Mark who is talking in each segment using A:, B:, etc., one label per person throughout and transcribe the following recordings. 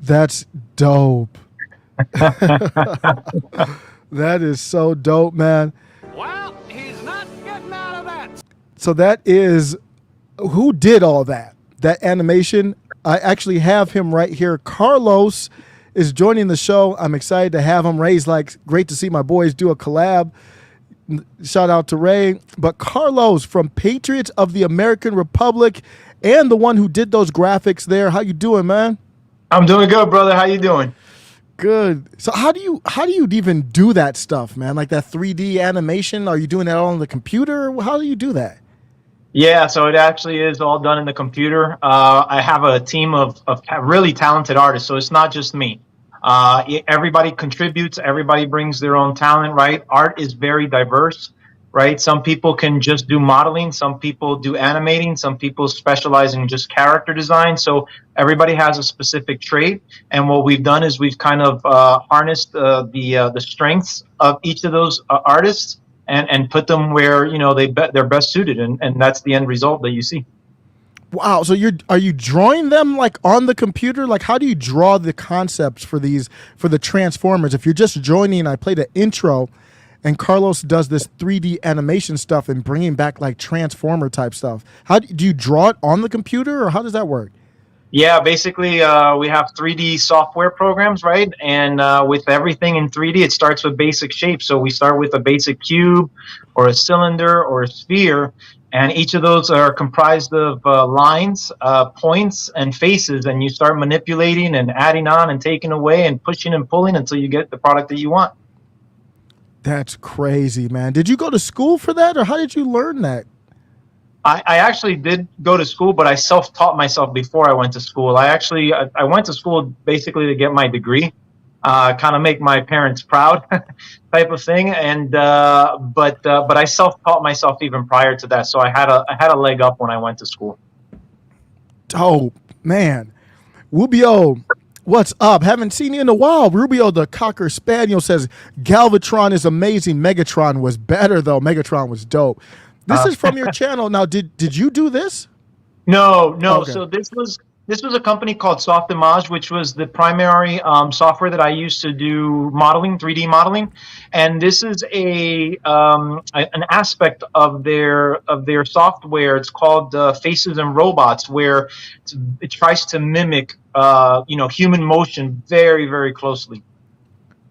A: That's dope. That is so dope, man.
B: Well, he's not getting out of that.
A: So that is who did all that? That animation. I actually have him right here. Carlos is joining the show. I'm excited to have him. Ray's like, great to see my boys do a collab. Shout out to Ray. But Carlos from Patriots of the American Republic and the one who did those graphics there. How you doing, man?
C: I'm doing good, brother. How you doing?
A: Good. So how do you even do that stuff, man? Like that 3D animation? Are you doing that all on the computer? How do you do that?
C: Yeah, so it actually is all done in the computer. I have a team of really talented artists, so it's not just me. Everybody contributes. Everybody brings their own talent, right? Art is very diverse, right? Some people can just do modeling. Some people do animating. Some people specialize in just character design. So everybody has a specific trait. And what we've done is we've kind of harnessed the strengths of each of those artists and put them where they're best suited, and that's the end result that you see.
A: Wow. So are you drawing them like on the computer? Like how do you draw the concepts for the Transformers? If you're just joining, I played an intro and Carlos does this 3D animation stuff and bringing back like Transformer type stuff. How do you draw it on the computer or how does that work?
C: Yeah, basically, we have 3D software programs, right? And with everything in 3D, it starts with basic shapes. So we start with a basic cube or a cylinder or a sphere. And each of those are comprised of lines, points, and faces. And you start manipulating and adding on and taking away and pushing and pulling until you get the product that you want.
A: That's crazy, man. Did you go to school for that or how did you learn that?
C: I actually did go to school, but I self-taught myself before I went to school. I went to school basically to get my degree, kind of make my parents proud, type of thing. And but I self-taught myself even prior to that, so I had a leg up when I went to school.
A: Dope, man. Rubio, what's up? Haven't seen you in a while. Rubio the Cocker Spaniel says Galvatron is amazing. Megatron was better though. Megatron was dope. This is from your channel. Now, did you do this?
C: No, no.
A: Okay.
C: So this was a company called Softimage, which was the primary software that I used to do modeling, 3D modeling, and this is an aspect of their software. It's called Faces and Robots, where it tries to mimic human motion very, very closely.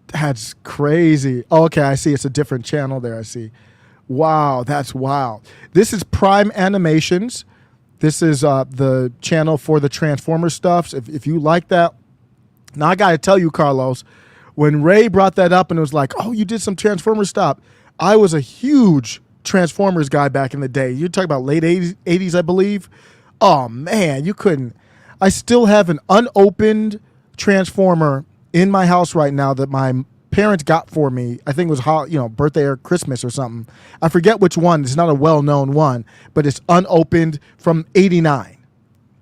A: That's crazy. Oh, okay, I see. It's a different channel there. I see. Wow, that's wild. This is Prime Animations. This is the channel for the Transformer stuffs. If you like that, now I got to tell you, Carlos, when Ray brought that up and it was like, oh, you did some Transformer stuff. I was a huge Transformers guy back in the day. You talk about late 80s, I believe. Oh man, you couldn't. I still have an unopened Transformer in my house right now that my parents got for me. I think it was birthday or Christmas or something. I forget which one. It's not a well-known one, but it's unopened from '89.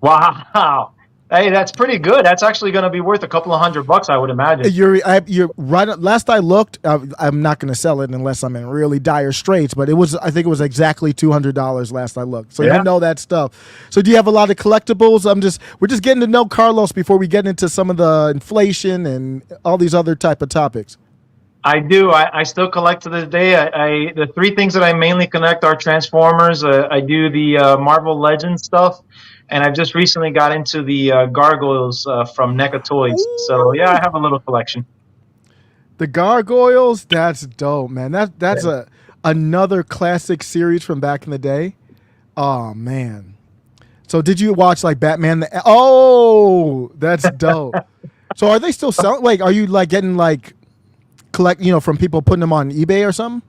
C: Wow. Hey, that's pretty good. That's actually going to be worth a couple of $100, I would imagine.
A: You're right. Last I looked, I'm not going to sell it unless I'm in really dire straits. But I think it was exactly $200 last I looked. So
C: Yeah.
A: you know that stuff. So do you have a lot of collectibles? We're just getting to know Carlos before we get into some of the inflation and all these other type of topics.
C: I do. I still collect to this day. The three things that I mainly collect are Transformers. I do the Marvel Legends stuff, and I've just recently got into the Gargoyles from NECA Toys. So yeah, I have a little collection.
A: The Gargoyles, that's dope, man. That's
C: Yeah.
A: another classic series from back in the day. Oh man. So did you watch like Batman? Oh, that's dope. So are they still selling? Like, are you like getting like from people putting them on eBay or something?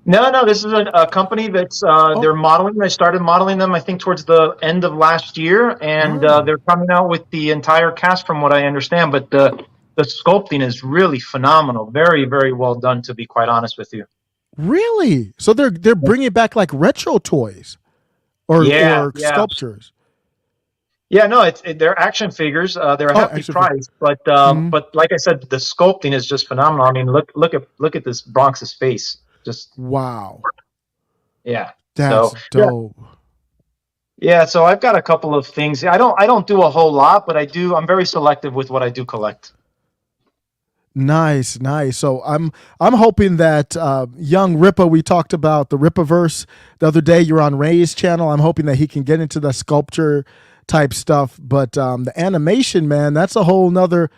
C: No, no, this is a company that's they're modeling. I started modeling them, I think, towards the end of last year, and
A: Oh,
C: they're coming out with the entire cast, from what I understand. But the sculpting is really phenomenal. Very, very well done, to be quite honest with you.
A: really? So they're bringing back like retro toys
C: Yeah,
A: or
C: yeah.
A: sculptures.
C: Yeah, no, they're action figures. They're a
A: Oh,
C: hefty
A: actually,
C: price,
A: mhm.
C: but like I said, the sculpting is just phenomenal. I mean, look at this Bronx's face. Just
A: Wow,
C: yeah.
A: that's
C: So yeah,
A: dope.
C: Yeah, so I've got a couple of things. I don't do a whole lot, but I do. I'm very selective with what I do collect.
A: Nice, nice. So I'm hoping that young Ripa, we talked about the Ripaverse the other day. You're on Ray's channel. I'm hoping that he can get into the sculpture type stuff. But the animation, man, that's a whole nother.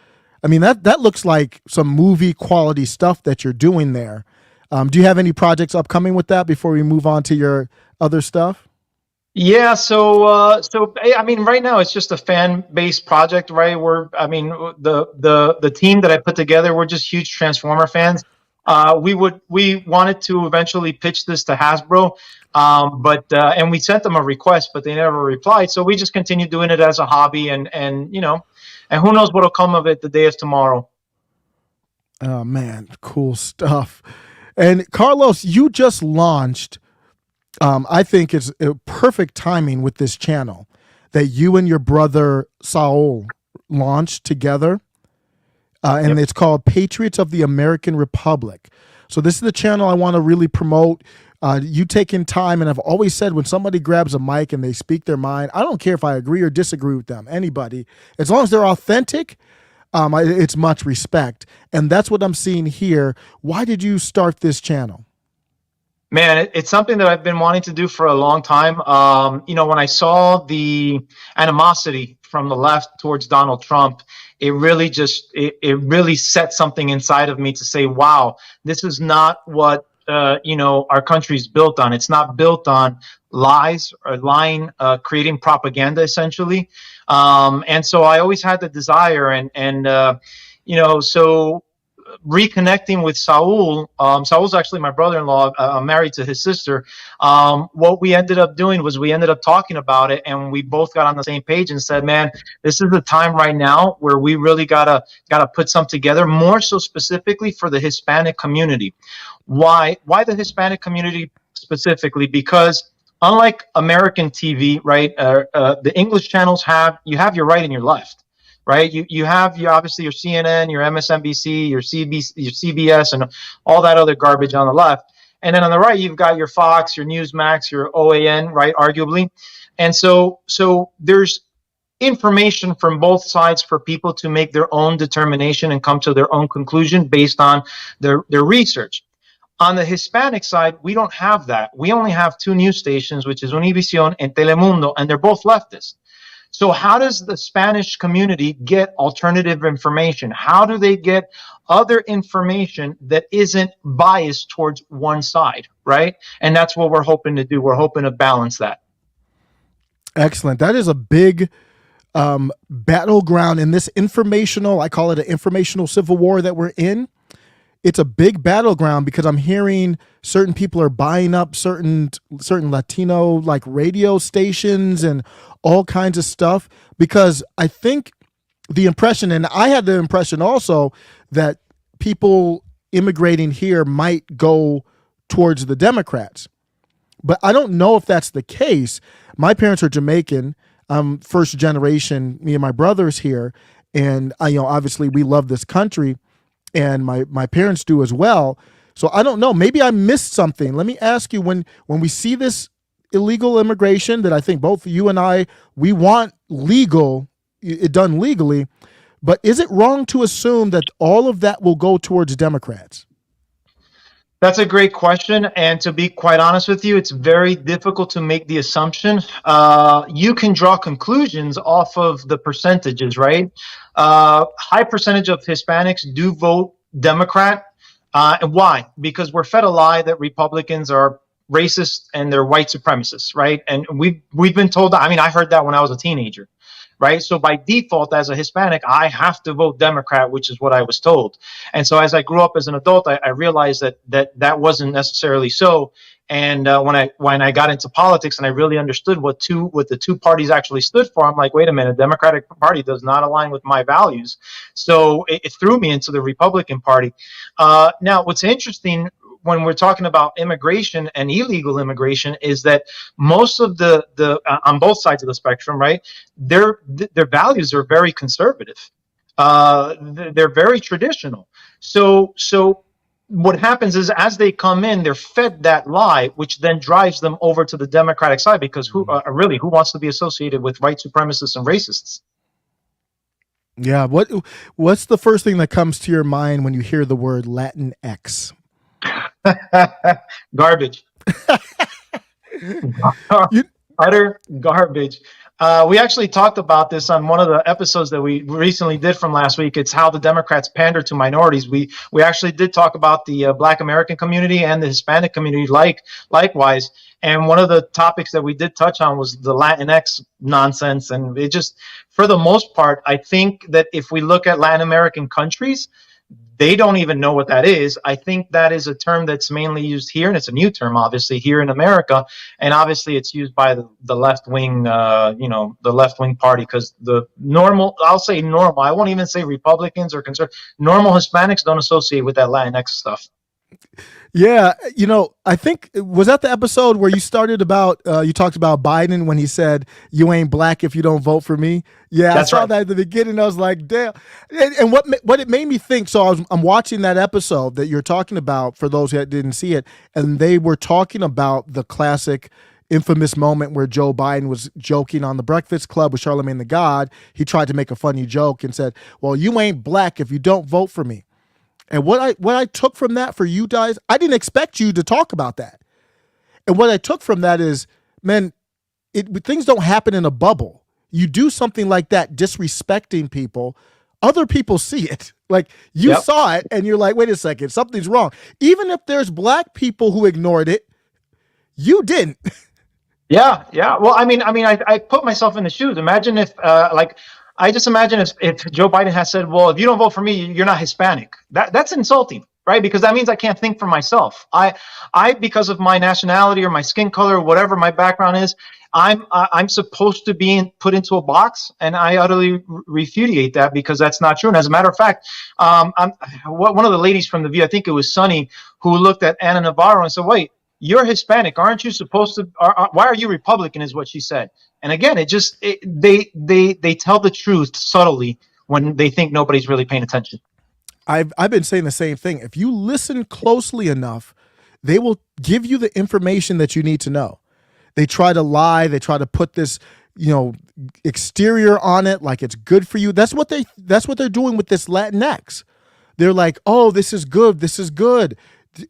A: I mean, that looks like some movie quality stuff that you're doing there. Do you have any projects upcoming with that before we move on to your other stuff?
C: Yeah, I mean, right now it's just a fan-based project, right? I mean, the team that I put together, we're just huge Transformer fans. We wanted to eventually pitch this to Hasbro, but and we sent them a request, but they never replied. So we just continue doing it as a hobby, and and who knows what'll come of it the day of tomorrow.
A: Oh man, cool stuff. And Carlos, you just launched. I think it's perfect timing with this channel that you and your brother Saul launched together, and
C: Yep.
A: it's called Patriots of the American Republic. So this is the channel I want to really promote. You taking time, and I've always said when somebody grabs a mic and they speak their mind, I don't care if I agree or disagree with them. Anybody, as long as they're authentic, it's much respect, and that's what I'm seeing here. Why did you start this channel?
C: Man, it's something that I've been wanting to do for a long time. When I saw the animosity from the left towards Donald Trump, it really set something inside of me to say, "Wow, this is not what our country's built on. It's not built on lies or lying, creating propaganda, essentially." And so I always had the desire, so reconnecting with Saul. Saul's actually my brother-in-law. I'm married to his sister. What we ended up doing was we ended up talking about it, and we both got on the same page and said, "Man, this is the time right now where we really gotta put some together, more so specifically for the Hispanic community." Why? Why the Hispanic community specifically? Because unlike American TV, right? The English channels have your right and your left, right? You have your obviously your CNN, your MSNBC, your CBS, and all that other garbage on the left. And then on the right, you've got your Fox, your Newsmax, your OAN, right? Arguably, and so there's information from both sides for people to make their own determination and come to their own conclusion based on their research. On the Hispanic side, we don't have that. We only have two news stations, which is Univision and Telemundo, and they're both leftist. So how does the Spanish community get alternative information? How do they get other information that isn't biased towards one side, right? And that's what we're hoping to do. We're hoping to balance that.
A: Excellent. That is a big battleground in this informational, I call it an informational civil war that we're in. It's a big battleground because I'm hearing certain people are buying up certain Latino like radio stations and all kinds of stuff, because I think the impression, and I had the impression also, that people immigrating here might go towards the Democrats. But I don't know if that's the case. My parents are Jamaican. First generation. Me and my brothers here, and obviously we love this country, and my parents do as well. So I don't know. Maybe I missed something. Let me ask you, when we see this illegal immigration that I think both you and we want legal, it done legally, but is it wrong to assume that all of that will go towards Democrats?
C: That's a great question. And to be quite honest with you, it's very difficult to make the assumption. You can draw conclusions off of the percentages, right? High percentage of Hispanics do vote Democrat. And why? Because we're fed a lie that Republicans are racist and they're white supremacists, right? And we've been told that. I mean, I heard that when I was a teenager, right? So by default, as a Hispanic, I have to vote Democrat, which is what I was told. And so as I grew up as an adult, I realized that wasn't necessarily so. And when I got into politics and I really understood what the two parties actually stood for, I'm like, wait a minute, Democratic Party does not align with my values. So it threw me into the Republican Party. Now, what's interesting when we're talking about immigration and illegal immigration is that most of the on both sides of the spectrum, right, their values are very conservative. They're very traditional. So what happens is, as they come in, they're fed that lie, which then drives them over to the Democratic side, because who wants to be associated with white supremacists and racists?
A: Yeah. What's the first thing that comes to your mind when you hear the word Latinx?
C: Garbage.
A: You,
C: Utter garbage. We actually talked about this on one of the episodes that we recently did from last week. It's how the Democrats pander to minorities. We actually did talk about the Black American community and the Hispanic community likewise. And one of the topics that we did touch on was the Latinx nonsense. And it just, for the most part, I think that if we look at Latin American countries, they don't even know what that is. I think that is a term that's mainly used here, and it's a new term, obviously, here in America. And obviously, it's used by the left wing, the left wing party, because the normal, I'll say normal, I won't even say Republicans or conservatives, normal Hispanics don't associate with that Latinx stuff.
A: yeah, I think was that the episode where you started about you talked about Biden when he said you ain't black if you don't vote for me. Yeah,
C: That's
A: I saw
C: right.
A: that at the beginning. I was like, damn. And what it made me think. So I'm watching that episode that you're talking about for those that didn't see it, and they were talking about the classic, infamous moment where Joe Biden was joking on the Breakfast Club with Charlemagne the God. He tried to make a funny joke and said, "Well, you ain't black if you don't vote for me." And what I took from that for you guys, I didn't expect you to talk about that. And what I took from that is, man, things don't happen in a bubble. You do something like that, disrespecting people, other people see it. Like you
C: Yep.
A: saw it and you're like, wait a second, something's wrong. Even if there's black people who ignored it, you didn't.
C: Yeah, yeah. Well, I put myself in the shoes. Imagine if, I just imagine if Joe Biden has said, "Well, if you don't vote for me, you're not Hispanic." That's insulting, right? Because that means I can't think for myself. Because of my nationality or my skin color or whatever my background is, I'm supposed to be put into a box, and I utterly repudiate that, because that's not true. And as a matter of fact, one of the ladies from The View, I think it was Sunny, who looked at Ana Navarro and said, "Wait, you're Hispanic, aren't you supposed to? Why are you Republican?" Is what she said. And again, they tell the truth subtly when they think nobody's really paying attention.
A: I've been saying the same thing. If you listen closely enough, they will give you the information that you need to know. They try to lie. They try to put this, exterior on it, like it's good for you. That's what they're doing with this Latinx. They're like, "Oh, this is good. This is good."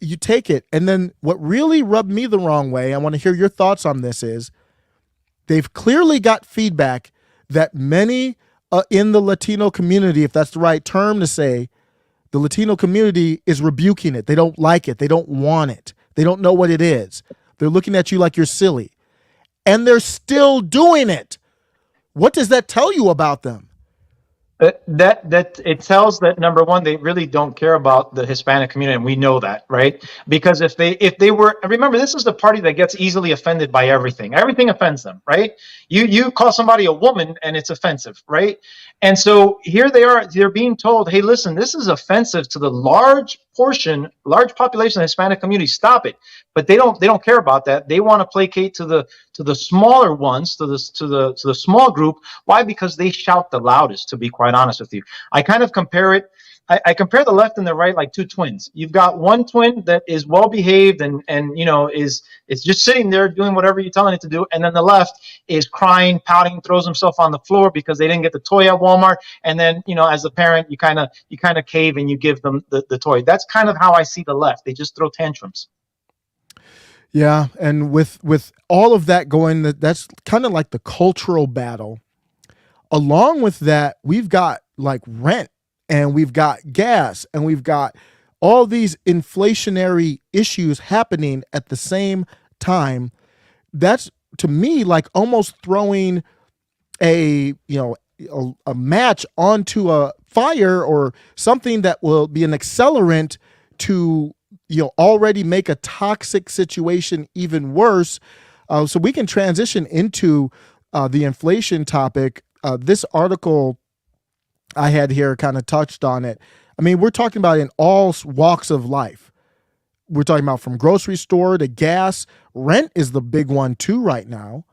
A: You take it. And then what really rubbed me the wrong way, I want to hear your thoughts on this, is they've clearly got feedback that many in the Latino community, if that's the right term to say, the Latino community is rebuking it. They don't like it. They don't want it. They don't know what it is. They're looking at you like you're silly. And they're still doing it. What does that tell you about them?
C: That it tells that, number one, they really don't care about the Hispanic community, and we know that, right? Because if they were, remember, this is the party that gets easily offended by everything. Everything offends them, right? You call somebody a woman and it's offensive, right? And so here they're being told, "Hey, listen, this is offensive to the large population of the Hispanic community. Stop it." But they don't care about that. They want to placate to the smaller ones, to the small group. Why? Because they shout the loudest, to be quite honest with you. I kind of compare it. I compare the left and the right like two twins. You've got one twin that is well behaved and is just sitting there doing whatever you're telling it to do, and then the left is crying, pouting, throws himself on the floor because they didn't get the toy at Walmart. And then as a parent, you kind of cave and you give them the toy. That's kind of how I see the left. They just throw tantrums.
A: Yeah, and with all of that going, that's kind of like the cultural battle. Along with that, we've got like rent, and we've got gas, and we've got all these inflationary issues happening at the same time. That's, to me, like almost throwing a match onto a fire, or something that will be an accelerant to already make a toxic situation even worse. So we can transition into the inflation topic. This article I had here kind of touched on it. I mean, we're talking about in all walks of life. We're talking about from grocery store to gas. Rent is the big one too right now.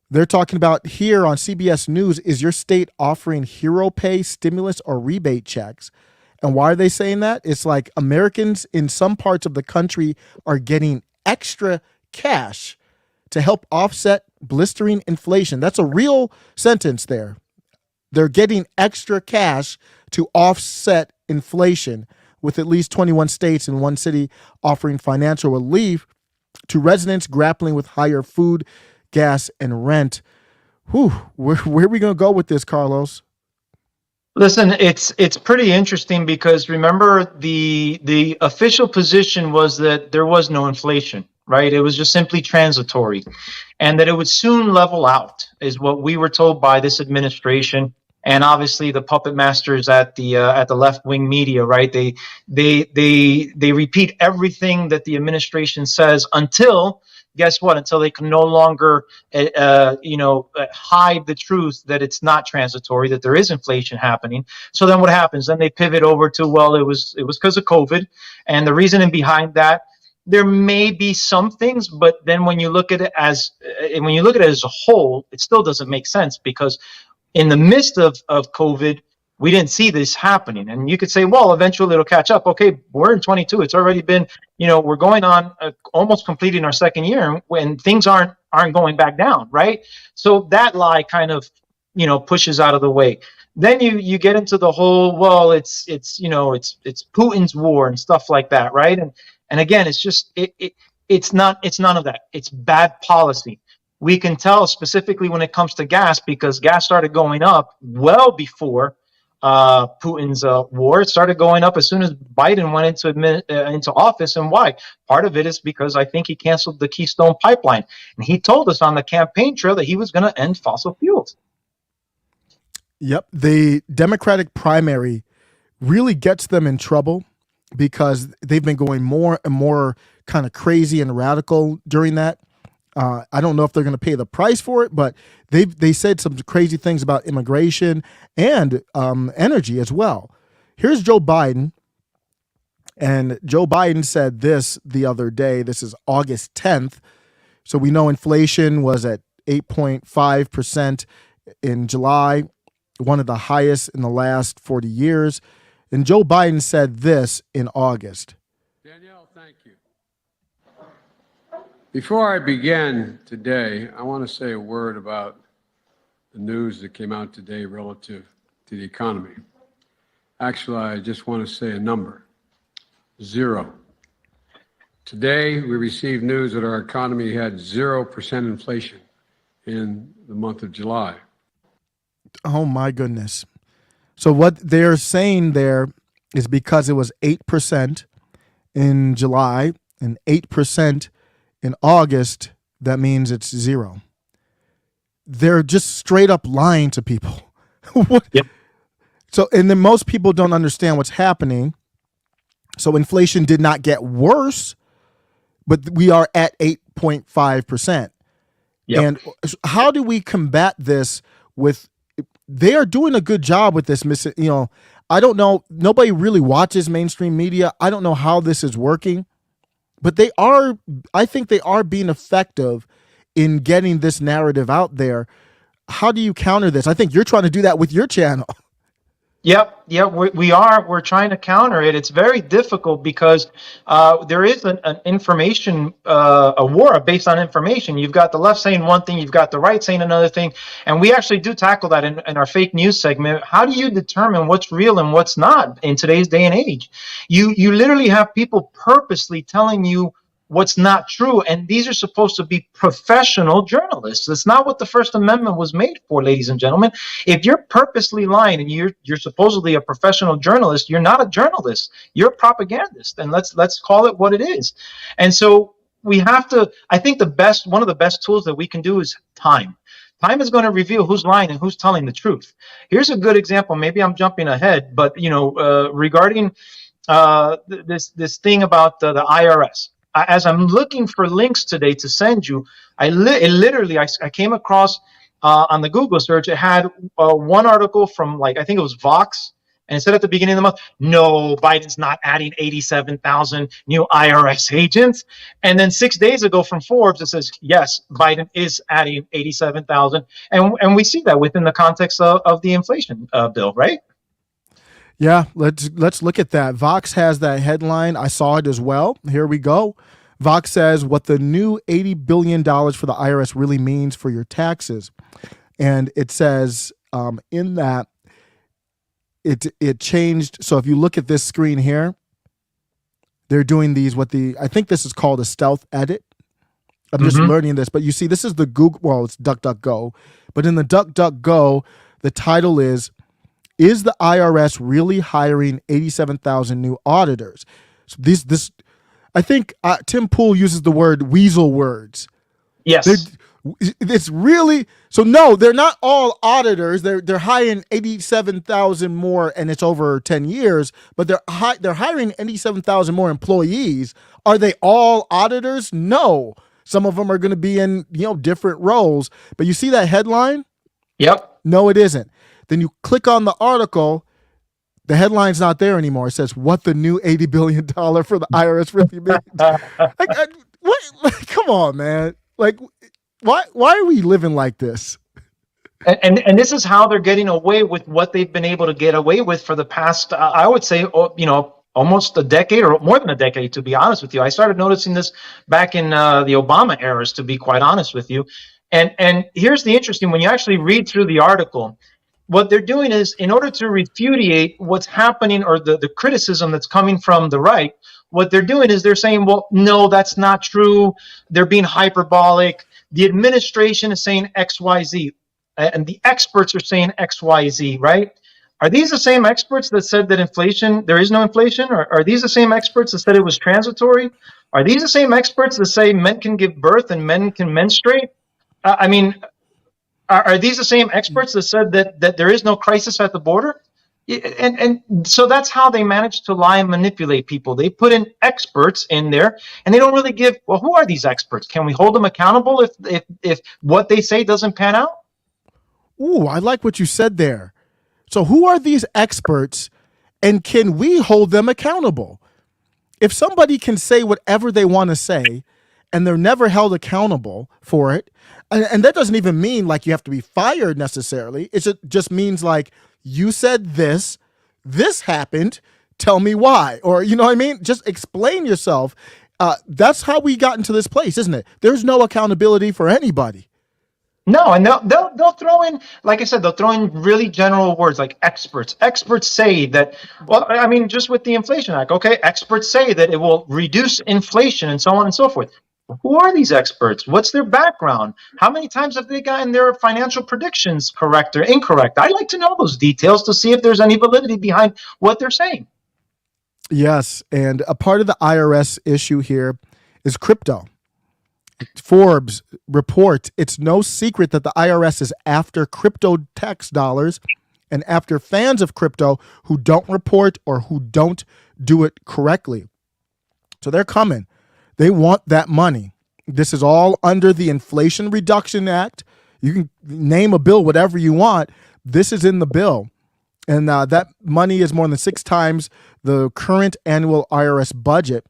A: They're talking about here on CBS News, is your state offering hero pay, stimulus, or rebate checks? And why are they saying that? It's like Americans in some parts of the country are getting extra cash to help offset blistering inflation. That's a real sentence there. They're getting extra cash to offset inflation, with at least 21 states and one city offering financial relief to residents grappling with higher food, gas, and rent. Whew, where are we going to go with this, Carlos?
C: Listen, it's pretty interesting because remember the official position was that there was no inflation, right? It was just simply transitory, and that it would soon level out, is what we were told by this administration. And obviously, the puppet masters at the left wing media, right? They repeat everything that the administration says until, guess what? Until they can no longer, hide the truth that it's not transitory, that there is inflation happening. So then what happens? Then they pivot over to, well, it was because of COVID, and the reasoning behind that. There may be some things, but then when you look at it as a whole, it still doesn't make sense, because in the midst of COVID, we didn't see this happening. And you could say, well, eventually it'll catch up. Okay, we're in 22. It's already been, we're going on almost completing our second year when things aren't going back down, right? So that lie kind of, pushes out of the way. Then you get into the whole, well, it's Putin's war and stuff like that, right? And again, it's just it's none of that. It's bad policy. We can tell specifically when it comes to gas, because gas started going up well before Putin's war. It started going up as soon as Biden went into office. And why? Part of it is because I think he canceled the Keystone Pipeline, and he told us on the campaign trail that he was going to end fossil fuels.
A: Yep, the Democratic primary really gets them in trouble because they've been going more and more kind of crazy and radical during that. I don't know if they're going to pay the price for it, but they said some crazy things about immigration and energy as well. Here's Joe Biden, and Joe Biden said this the other day. This is August 10th. So we know inflation was at 8.5% in July, one of the highest in the last 40 years. And Joe Biden said this in August.
D: Danielle, thank you. Before I begin today, I want to say a word about the news that came out today relative to the economy. Actually, I just want to say a number: 0. Today, we received news that our economy had 0% inflation in the month of July.
A: Oh, my goodness. So what they're saying there is because it was 8% in July and 8% in August, that means it's 0. They're just straight up lying to people.
C: Yep.
A: So, and then most people don't understand what's happening. So inflation did not get worse, but we are at 8.5%.
C: Yep.
A: And how do we combat this with, they are doing a good job with this, I don't know, nobody really watches mainstream media. I don't know how this is working. But I think they are being effective in getting this narrative out there. How do you counter this? I think you're trying to do that with your channel.
C: Yep, we're trying to counter it. It's very difficult because there is an information a war based on information. You've got the left saying one thing, you've got the right saying another thing, and we actually do tackle that in our fake news segment. How do you determine what's real and what's not in today's day and age? You literally have people purposely telling you what's not true, and these are supposed to be professional journalists. That's not what the First Amendment was made for, ladies and gentlemen. If you're purposely lying and you're supposedly a professional journalist, you're not a journalist. You're a propagandist, and let's call it what it is. And so we have to. I think one of the best tools that we can do is time. Time is going to reveal who's lying and who's telling the truth. Here's a good example. Maybe I'm jumping ahead, but regarding this thing about the IRS. As I'm looking for links today to send you, I came across on the Google search. It had one article from I think it was Vox, and it said at the beginning of the month, no, Biden's not adding 87,000 new IRS agents. And then 6 days ago from Forbes, it says, yes, Biden is adding 87,000. And we see that within the context of the inflation bill, right?
A: Yeah, let's look at that. Vox has that headline. I saw it as well. Here we go. Vox says what the new $80 billion for the IRS really means for your taxes, and it says in that it changed. So if you look at this screen here, they're doing these I think this is called a stealth edit. I'm just learning this, but you see, this is the Google. Well, it's DuckDuckGo, but in the DuckDuckGo, the title is the IRS really hiring 87,000 new auditors? So this, I think Tim Pool uses the word weasel words.
C: Yes.
A: It's really so. No, they're not all auditors. They're hiring 87,000 more, and it's over 10 years. But they're hiring 87,000 more employees. Are they all auditors? No. Some of them are going to be in different roles. But you see that headline?
C: Yep.
A: No, it isn't. Then you click on the article. The headline's not there anymore. It says what the new $80 billion for the IRS really means. What? Come on, man. Like, why are we living like this?
C: And this is how they're getting away with what they've been able to get away with for the past, I would say, almost a decade or more than a decade, to be honest with you. I started noticing this back in the Obama eras, to be quite honest with you. And here's the interesting, when you actually read through the article, what they're doing is, in order to repudiate what's happening or the criticism that's coming from the right, what they're doing is they're saying, well, no, that's not true. They're being hyperbolic. The administration is saying X, Y, Z, and the experts are saying X, Y, Z, right? Are these the same experts that said that there is no inflation? Or are these the same experts that said it was transitory? Are these the same experts that say men can give birth and men can menstruate? I mean, are these the same experts that said that there is no crisis at the border? And so that's how they manage to lie and manipulate people. They put in experts in there, and they don't really give, well, who are these experts? Can we hold them accountable if what they say doesn't pan out?
A: Ooh, I like what you said there. So who are these experts, and can we hold them accountable? If somebody can say whatever they want to say and they're never held accountable for it, and that doesn't even mean like you have to be fired necessarily. It just means like, you said this happened, tell me why. Or, you know what I mean? Just explain yourself. That's how we got into this place, isn't it? There's no accountability for anybody.
C: No, and they'll throw in, like I said, they'll throw in really general words like experts. Experts say that, well, I mean, just with the Inflation Act, okay, experts say that it will reduce inflation and so on and so forth. Who are these experts? What's their background? How many times have they gotten their financial predictions correct or incorrect? I'd like to know those details to see if there's any validity behind what they're saying.
A: Yes, and a part of the IRS issue here is crypto. Forbes report, it's no secret that the IRS is after crypto tax dollars and after fans of crypto who don't report or who don't do it correctly. So they're coming. They want that money. This is all under the Inflation Reduction Act. You can name a bill whatever you want. This is in the bill. And that money is more than 6 times the current annual IRS budget,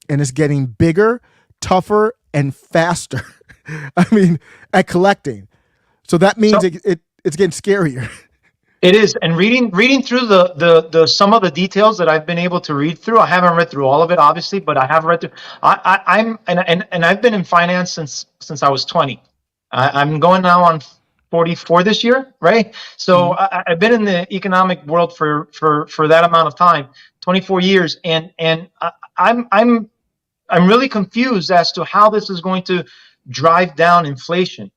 A: and it's getting bigger, tougher, and faster. I mean, at collecting. So that means it's getting scarier.
C: It is, and reading through the some of the details that I've been able to read through. I haven't read through all of it, obviously, but I have read through. I've been in finance since I was 20. I'm going now on 44 this year, right? So I've been in the economic world for that amount of time, 24 years, and I'm really confused as to how this is going to drive down inflation.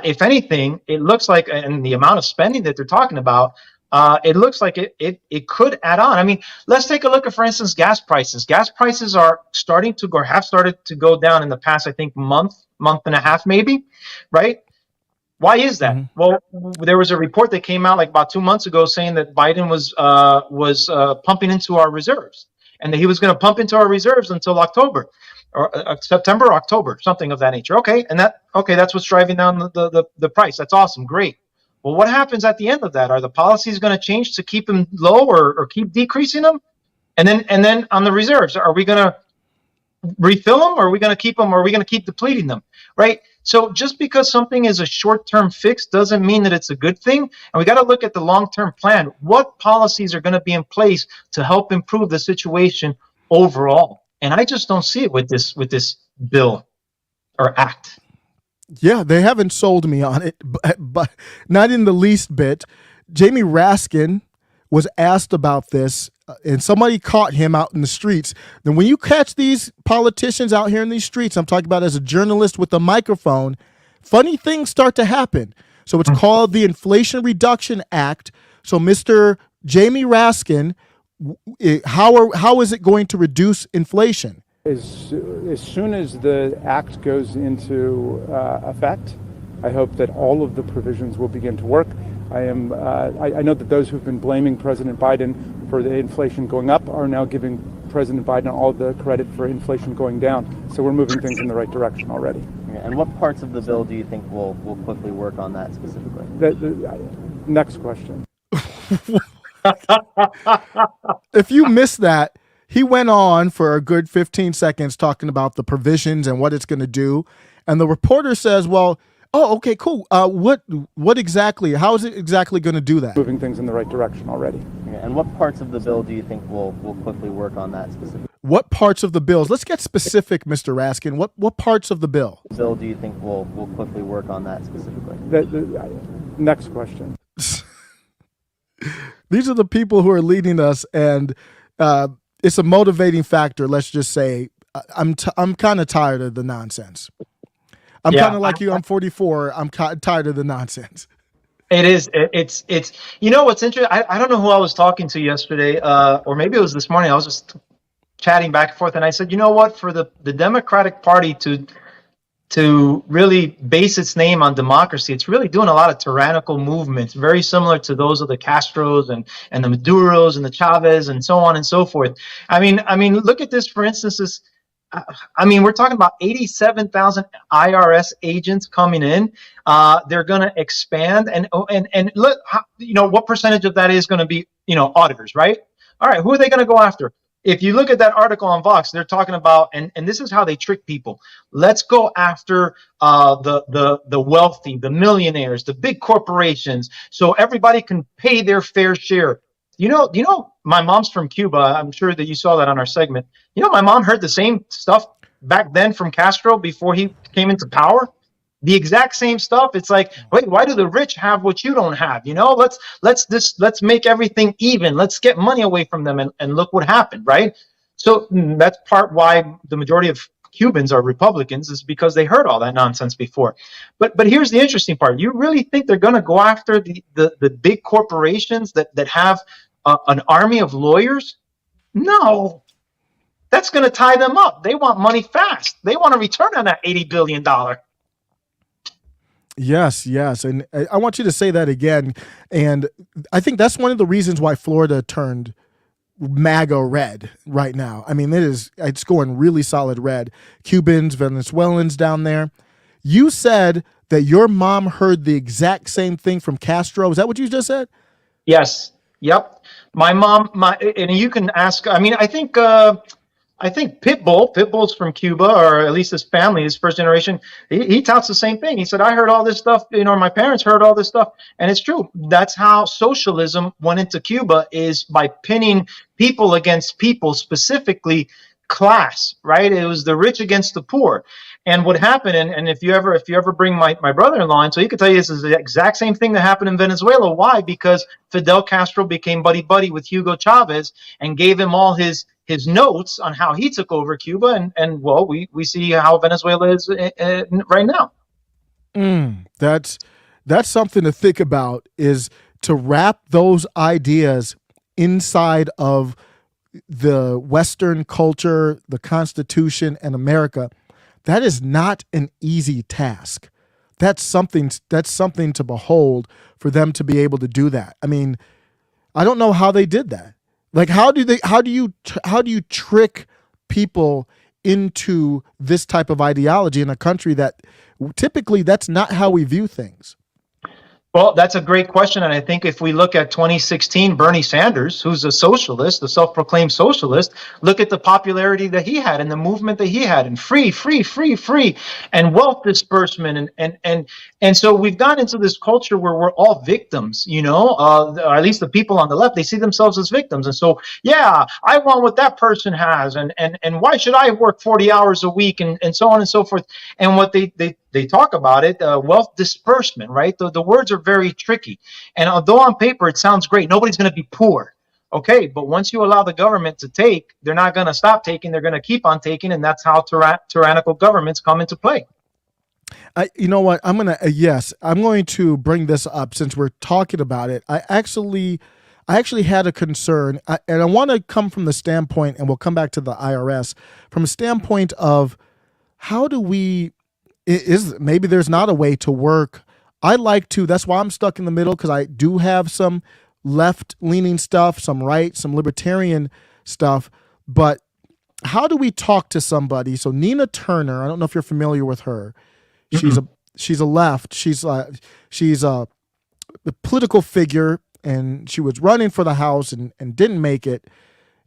C: If anything, it looks like, and the amount of spending that they're talking about, it looks like it could add on. I mean, let's take a look at, for instance, gas prices. Gas prices are starting to go, or have started to go down in the past, I think, month and a half, maybe, right? Why is that? Mm-hmm. Well, there was a report that came out like about 2 months ago saying that Biden was pumping into our reserves, and that he was going to pump into our reserves until October. Or September, October, something of that nature. Okay, and that's what's driving down the price. That's awesome, great. Well, what happens at the end of that? Are the policies going to change to keep them low or keep decreasing them? And then on the reserves, are we going to refill them, or are we going to keep them, or are we going to keep depleting them? Right. So just because something is a short-term fix doesn't mean that it's a good thing. And we got to look at the long-term plan. What policies are going to be in place to help improve the situation overall? And I just don't see it with this bill or act.
A: Yeah, they haven't sold me on it, but not in the least bit. Jamie Raskin was asked about this, and somebody caught him out in the streets. Then when you catch these politicians out here in these streets, I'm talking about as a journalist with a microphone, funny things start to happen. So it's called the Inflation Reduction Act. So Mr. Jamie Raskin, how is it going to reduce inflation?
E: As soon as the act goes into effect, I hope that all of the provisions will begin to work. I know that those who've been blaming President Biden for the inflation going up are now giving President Biden all the credit for inflation going down. So we're moving things in the right direction already.
F: And what parts of the bill do you think will quickly work on that specifically?
E: Next question.
A: If you missed that, he went on for a good 15 seconds talking about the provisions and what it's going to do. And the reporter says, well, oh, okay, cool. What exactly, how is it exactly going to do that?
E: Moving things in the right direction already.
F: And what parts of the bill do you think will quickly work on that specifically?
A: What parts of the bills? Let's get specific, Mr. Raskin. What parts of the bill?
F: Bill do you think will quickly work on that specifically?
E: Next question.
A: These are the people who are leading us, and it's a motivating factor. Let's just say I'm kind of tired of the nonsense. I'm kind of like you. I'm 44. I'm tired of the nonsense.
C: It is. It's. You know what's interesting? I don't know who I was talking to yesterday, or maybe it was this morning. I was just chatting back and forth, and I said, you know what? For the Democratic Party to really base its name on democracy, it's really doing a lot of tyrannical movements, very similar to those of the Castros and the Maduros and the Chavez and so on and so forth. I mean, look at this, for instance. We're talking about 87,000 IRS agents coming in. They're going to expand, and look, what percentage of that is going to be, auditors, right? All right, who are they going to go after? If you look at that article on Vox, they're talking about, and this is how they trick people. Let's go after the wealthy, the millionaires, the big corporations, so everybody can pay their fair share. My mom's from Cuba. I'm sure that you saw that on our segment. My mom heard the same stuff back then from Castro before he came into power. The exact same stuff. It's like, wait, why do the rich have what you don't have? Let's make everything even. Let's get money away from them, and look what happened, right? So that's part why the majority of Cubans are Republicans, is because they heard all that nonsense before. But here's the interesting part. You really think they're going to go after the big corporations that have an army of lawyers? No. That's going to tie them up. They want money fast. They want a return on that $80 billion.
A: Yes. And I want you to say that again. And I think that's one of the reasons why Florida turned MAGA red right now. I mean, it's going really solid red. Cubans, Venezuelans down there. You said that your mom heard the exact same thing from Castro. Is that what you just said?
C: Yes. Yep. My mom, and you can ask, I think Pitbull's from Cuba, or at least his family, his first generation. He touts the same thing. He said, I heard all this stuff, my parents heard all this stuff. And it's true. That's how socialism went into Cuba, is by pinning people against people, specifically class, right? It was the rich against the poor. And what happened, and if you ever bring my brother-in-law in, so he could tell you this is the exact same thing that happened in Venezuela. Why? Because Fidel Castro became buddy-buddy with Hugo Chavez and gave him all his notes on how he took over Cuba, and well, we see how Venezuela is right now.
A: That's something to think about, is to wrap those ideas inside of the Western culture, the Constitution, and America. That is not an easy task. That's something to behold, for them to be able to do that. I mean, I don't know how they did that. Like, how do you trick people into this type of ideology in a country that typically that's not how we view things?
C: Well, that's a great question. And I think if we look at 2016, Bernie Sanders, who's a socialist, a self-proclaimed socialist, look at the popularity that he had and the movement that he had, and free, free, free, free, and wealth disbursement. And so we've gone into this culture where we're all victims, or at least the people on the left, they see themselves as victims. And so, yeah, I want what that person has. And why should I work 40 hours a week and so on and so forth. And what they talk about it, wealth disbursement, right? The words are very tricky. And although on paper it sounds great, nobody's going to be poor. Okay, but once you allow the government to take, they're not going to stop taking. They're going to keep on taking, and that's how tyrannical governments come into play.
A: You know what? I'm going to bring this up since we're talking about it. I actually had a concern, and I want to come from the standpoint, and we'll come back to the IRS from a standpoint of how do we. Maybe there's not a way to work. That's why I'm stuck in the middle, because I do have some left-leaning stuff, some right, some libertarian stuff. But how do we talk to somebody? So Nina Turner, I don't know if you're familiar with her. She's a left. She's a political figure, and she was running for the House and didn't make it.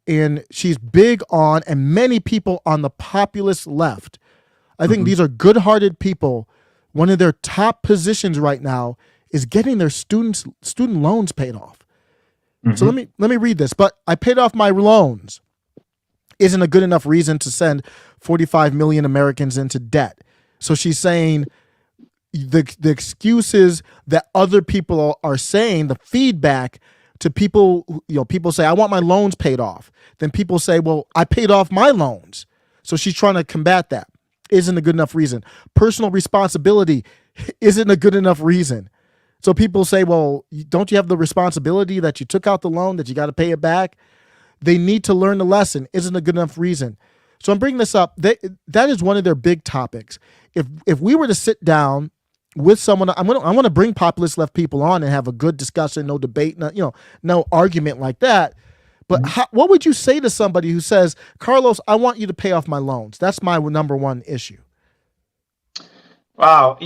A: And she's big on, and many people on the populist left. I think these are good-hearted people. One of their top positions right now is getting their student loans paid off. So let me read this. But I paid off my loans. Isn't a good enough reason to send 45 million Americans into debt. So she's saying the excuses that other people are saying, the feedback to people, people say, I want my loans paid off. Then people say, well, I paid off my loans. So she's trying to combat that. Isn't a good enough reason. Personal responsibility isn't a good enough reason. So people say, well, don't you have the responsibility that you took out the loan, that you got to pay it back? They need to learn the lesson. Isn't a good enough reason. So I'm bringing this up. That is one of their big topics. If we were to sit down with someone, I want to bring populist left people on and have a good discussion, no debate, no argument like that. But what would you say to somebody who says, Carlos, I want you to pay off my loans? That's my number one issue.
C: Wow,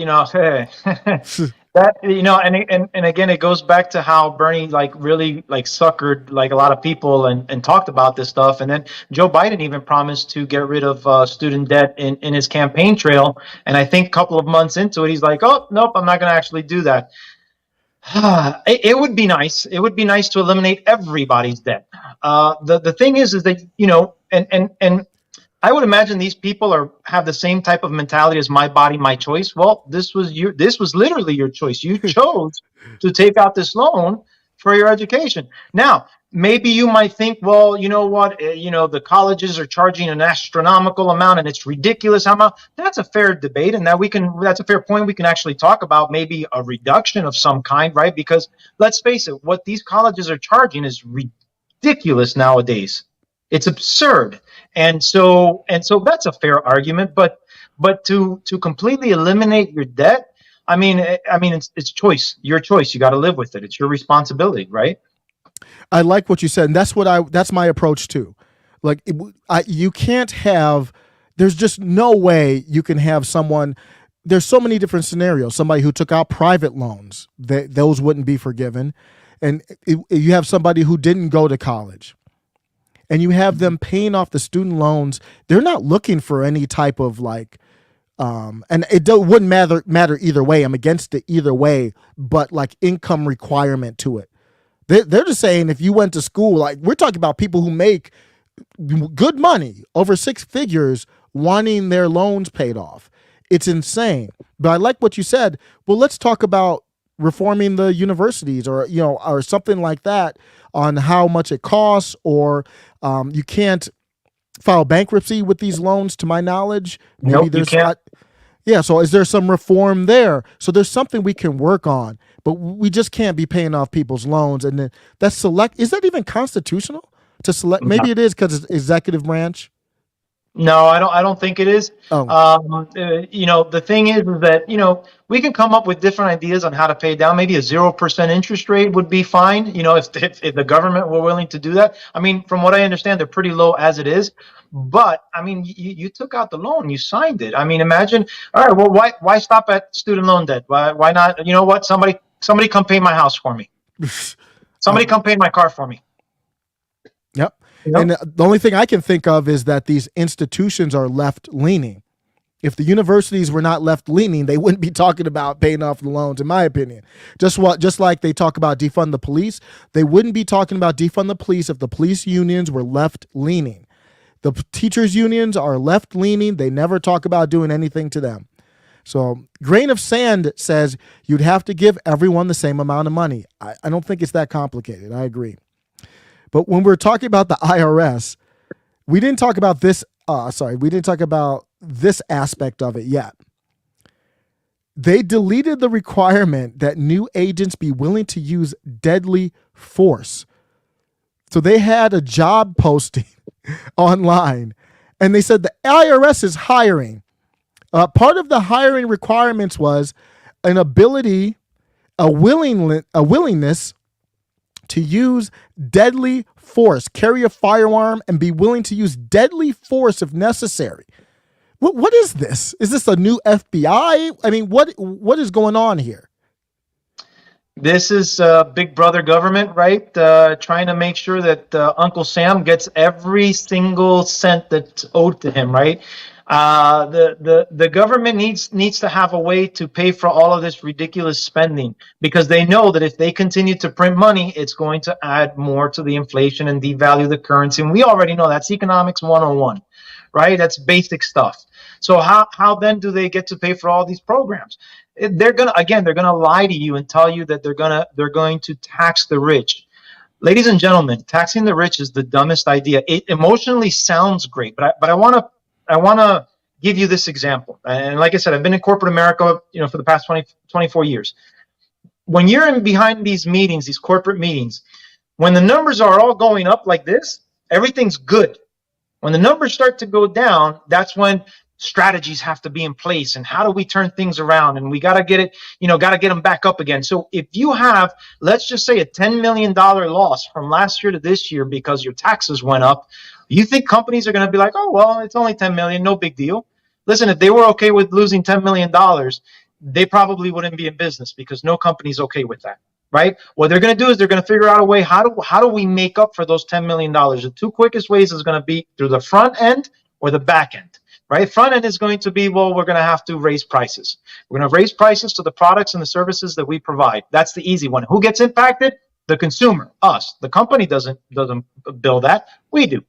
C: that and again, it goes back to how Bernie really suckered a lot of people and talked about this stuff. And then Joe Biden even promised to get rid of student debt in his campaign trail. And I think a couple of months into it, he's like, oh, nope, I'm not going to actually do that. It would be nice. It would be nice to eliminate everybody's debt. The thing is that, and I would imagine these people have the same type of mentality as my body, my choice. Well, this was literally your choice. You chose to take out this loan for your education. Now, maybe you might think, well, you know what, the colleges are charging an astronomical amount and it's ridiculous how much. That's a fair debate, and that's a fair point. We can actually talk about maybe a reduction of some kind, right? Because let's face it, what these colleges are charging is ridiculous nowadays. It's absurd. And so that's a fair argument, but to completely eliminate your debt, I mean it's choice, your choice. You got to live with it. It's your responsibility, right?
A: I like what you said, and that's my approach too. You can't have. There's just no way you can have someone. There's so many different scenarios. Somebody who took out private loans, those wouldn't be forgiven, and you have somebody who didn't go to college, and you have them paying off the student loans. They're not looking for any type of and it wouldn't matter either way. I'm against it either way, but income requirement to it. They're just saying if you went to school, we're talking about people who make good money, over six figures, wanting their loans paid off. It's insane. But I like what you said. Well, let's talk about reforming the universities or something like that on how much it costs, or you can't file bankruptcy with these loans, to my knowledge. Maybe
C: nope,
A: there's
C: you can't.
A: Yeah, so is there some reform there? So there's something we can work on, but we just can't be paying off people's loans. And then is that even constitutional to select? Maybe it is because it's executive branch.
C: No, I don't think it is.
A: Oh.
C: The thing is that, we can come up with different ideas on how to pay down. Maybe a 0% interest rate would be fine. If the government were willing to do that. I mean, from what I understand, they're pretty low as it is. But I mean, you took out the loan, you signed it. I mean, imagine. All right, well, why stop at student loan debt? Why not? You know what? Somebody Somebody come paint my house for me. Somebody come paint my car for me.
A: Yep.
C: You know?
A: And the only thing I can think of is that these institutions are left leaning. If the universities were not left leaning, they wouldn't be talking about paying off the loans, in my opinion. Just like they talk about defund the police, they wouldn't be talking about defund the police if the police unions were left leaning. The teachers unions are left leaning. They never talk about doing anything to them. So grain of sand says you'd have to give everyone the same amount of money. I don't think it's that complicated. I agree. But when we're talking about the IRS, we didn't talk about this. We didn't talk about this aspect of it yet. They deleted the requirement that new agents be willing to use deadly force. So they had a job posting online, and they said the IRS is hiring. Part of the hiring requirements was an ability, a willingness to use deadly force, carry a firearm, and be willing to use deadly force if necessary. What is this? Is this a new FBI? I mean, what is going on here?
C: This is Big Brother government, right? Trying to make sure that Uncle Sam gets every single cent that's owed to him, right? The government needs to have a way to pay for all of this ridiculous spending, because they know that if they continue to print money, it's going to add more to the inflation and devalue the currency. And we already know that's economics 101, right? That's basic stuff. So how then do they get to pay for all these programs? They're gonna lie to you and tell you that they're going to tax the rich. Ladies and gentlemen, taxing the rich is the dumbest idea. It emotionally sounds great, but I want to give you this example. And like I said, I've been in corporate America, for the past 24 years. When you're in behind these meetings, these corporate meetings, when the numbers are all going up like this, everything's good. When the numbers start to go down, that's when strategies have to be in place. And how do we turn things around? And we got to get them back up again. So if you have, let's just say, a $10 million loss from last year to this year because your taxes went up, you think companies are going to be like, oh, well, it's only 10 million, no big deal. Listen, if they were okay with losing $10 million, they probably wouldn't be in business, because no company's okay with that. Right? What they're going to do is they're going to figure out a way, how do we make up for those $10 million? The two quickest ways is going to be through the front end or the back end. Right? Front end is going to be, well, we're going to have to raise prices. We're going to raise prices to the products and the services that we provide. That's the easy one. Who gets impacted? The consumer, us. The company doesn't bill that. We do.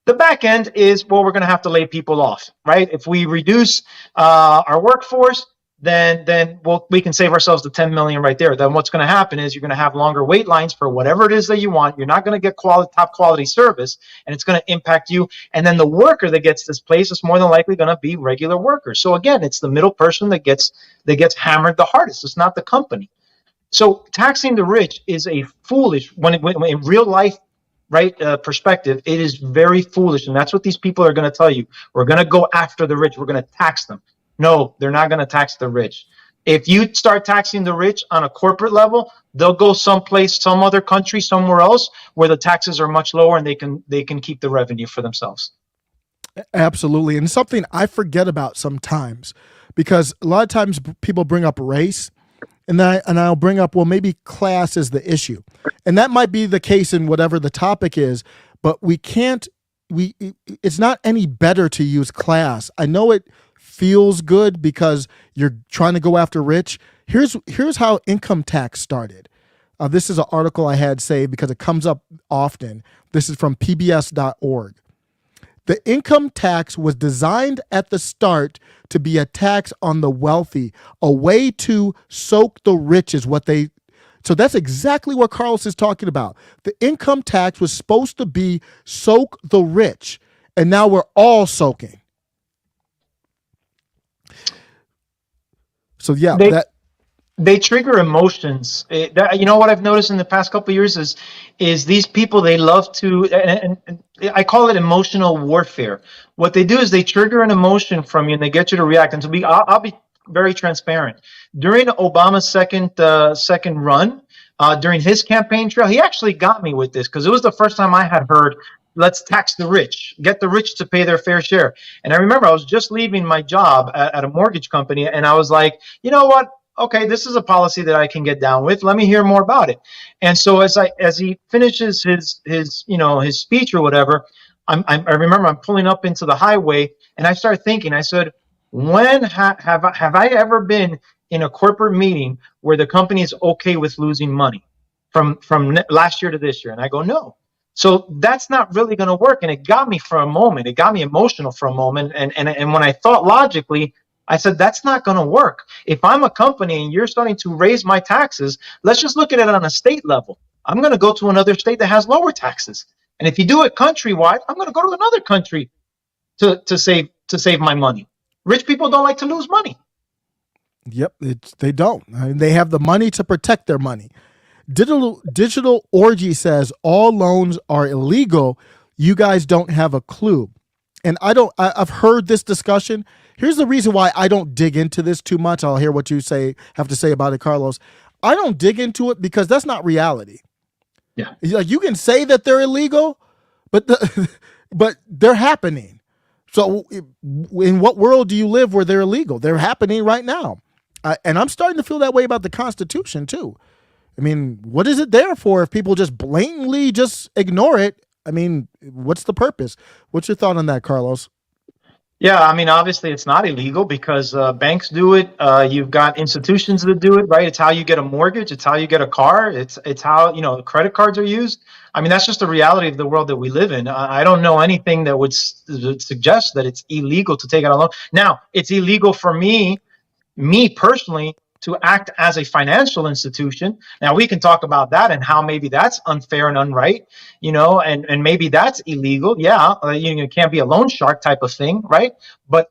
C: The back end is, well, we're going to have to lay people off, right? If we reduce our workforce, then we can save ourselves the 10 million right there. Then what's going to happen is you're going to have longer wait lines for whatever it is that you want. You're not going to get top quality service, and it's going to impact you. And then the worker that gets displaced is more than likely going to be regular workers. So again, it's the middle person that gets hammered the hardest. It's not the company. So taxing the rich is a foolish, when in real life, right, perspective, it is very foolish. And that's what these people are going to tell you. We're going to go after the rich. We're going to tax them. No, they're not going to tax the rich. If you start taxing the rich on a corporate level, they'll go someplace, some other country, somewhere else where the taxes are much lower, and they can keep the revenue for themselves.
A: Absolutely. And something I forget about sometimes, because a lot of times people bring up race, and I'll bring up, well, maybe class is the issue. And that might be the case in whatever the topic is, but it's not any better to use class. I know it feels good because you're trying to go after rich. Here's how income tax started. This is an article I had saved because it comes up often. This is from pbs.org. The income tax was designed at the start to be a tax on the wealthy, a way to soak the rich is what they. So that's exactly what Carlos is talking about. The income tax was supposed to be soak the rich, and now we're all soaking. So yeah,
C: they trigger emotions. You know what I've noticed in the past couple of years is these people, they love to, and I call it emotional warfare. What they do is they trigger an emotion from you and they get you to react. And I'll be very transparent. During Obama's second run, during his campaign trail, he actually got me with this, because it was the first time I had heard, let's tax the rich, get the rich to pay their fair share. And I remember I was just leaving my job at a mortgage company, and I was like, you know what? okay, this is a policy that I can get down with. Let me hear more about it. And so as he finishes his speech or whatever, I remember I'm pulling up into the highway, and I start thinking. I said, when have I ever been in a corporate meeting where the company is okay with losing money from last year to this year? And I go, no. So that's not really going to work. And it got me for a moment. It got me emotional for a moment. And when I thought logically, I said, that's not going to work. If I'm a company and you're starting to raise my taxes, let's just look at it on a state level. I'm going to go to another state that has lower taxes. And if you do it countrywide, I'm going to go to another country to save my money. Rich people don't like to lose money.
A: Yep, they don't. I mean, they have the money to protect their money. Digital Orgy says all loans are illegal. You guys don't have a clue. And I've heard this discussion. Here's the reason why I don't dig into this too much. I'll hear what you have to say about it, Carlos. I don't dig into it because that's not reality.
C: Yeah.
A: Like, you can say that they're illegal, but but they're happening. So in what world do you live where they're illegal? They're happening right now. And I'm starting to feel that way about the Constitution too. I mean, what is it there for if people just blatantly just ignore it? I mean, what's the purpose? What's your thought on that, Carlos?
C: Yeah, I mean, obviously it's not illegal because banks do it. You've got institutions that do it, right? It's how you get a mortgage. It's how you get a car. It's how, credit cards are used. I mean, that's just the reality of the world that we live in. I don't know anything that would suggest that it's illegal to take out a loan. Now, it's illegal for me personally, to act as a financial institution. Now we can talk about that and how maybe that's unfair and unright, and maybe that's illegal. Yeah, it can't be a loan shark type of thing, right? But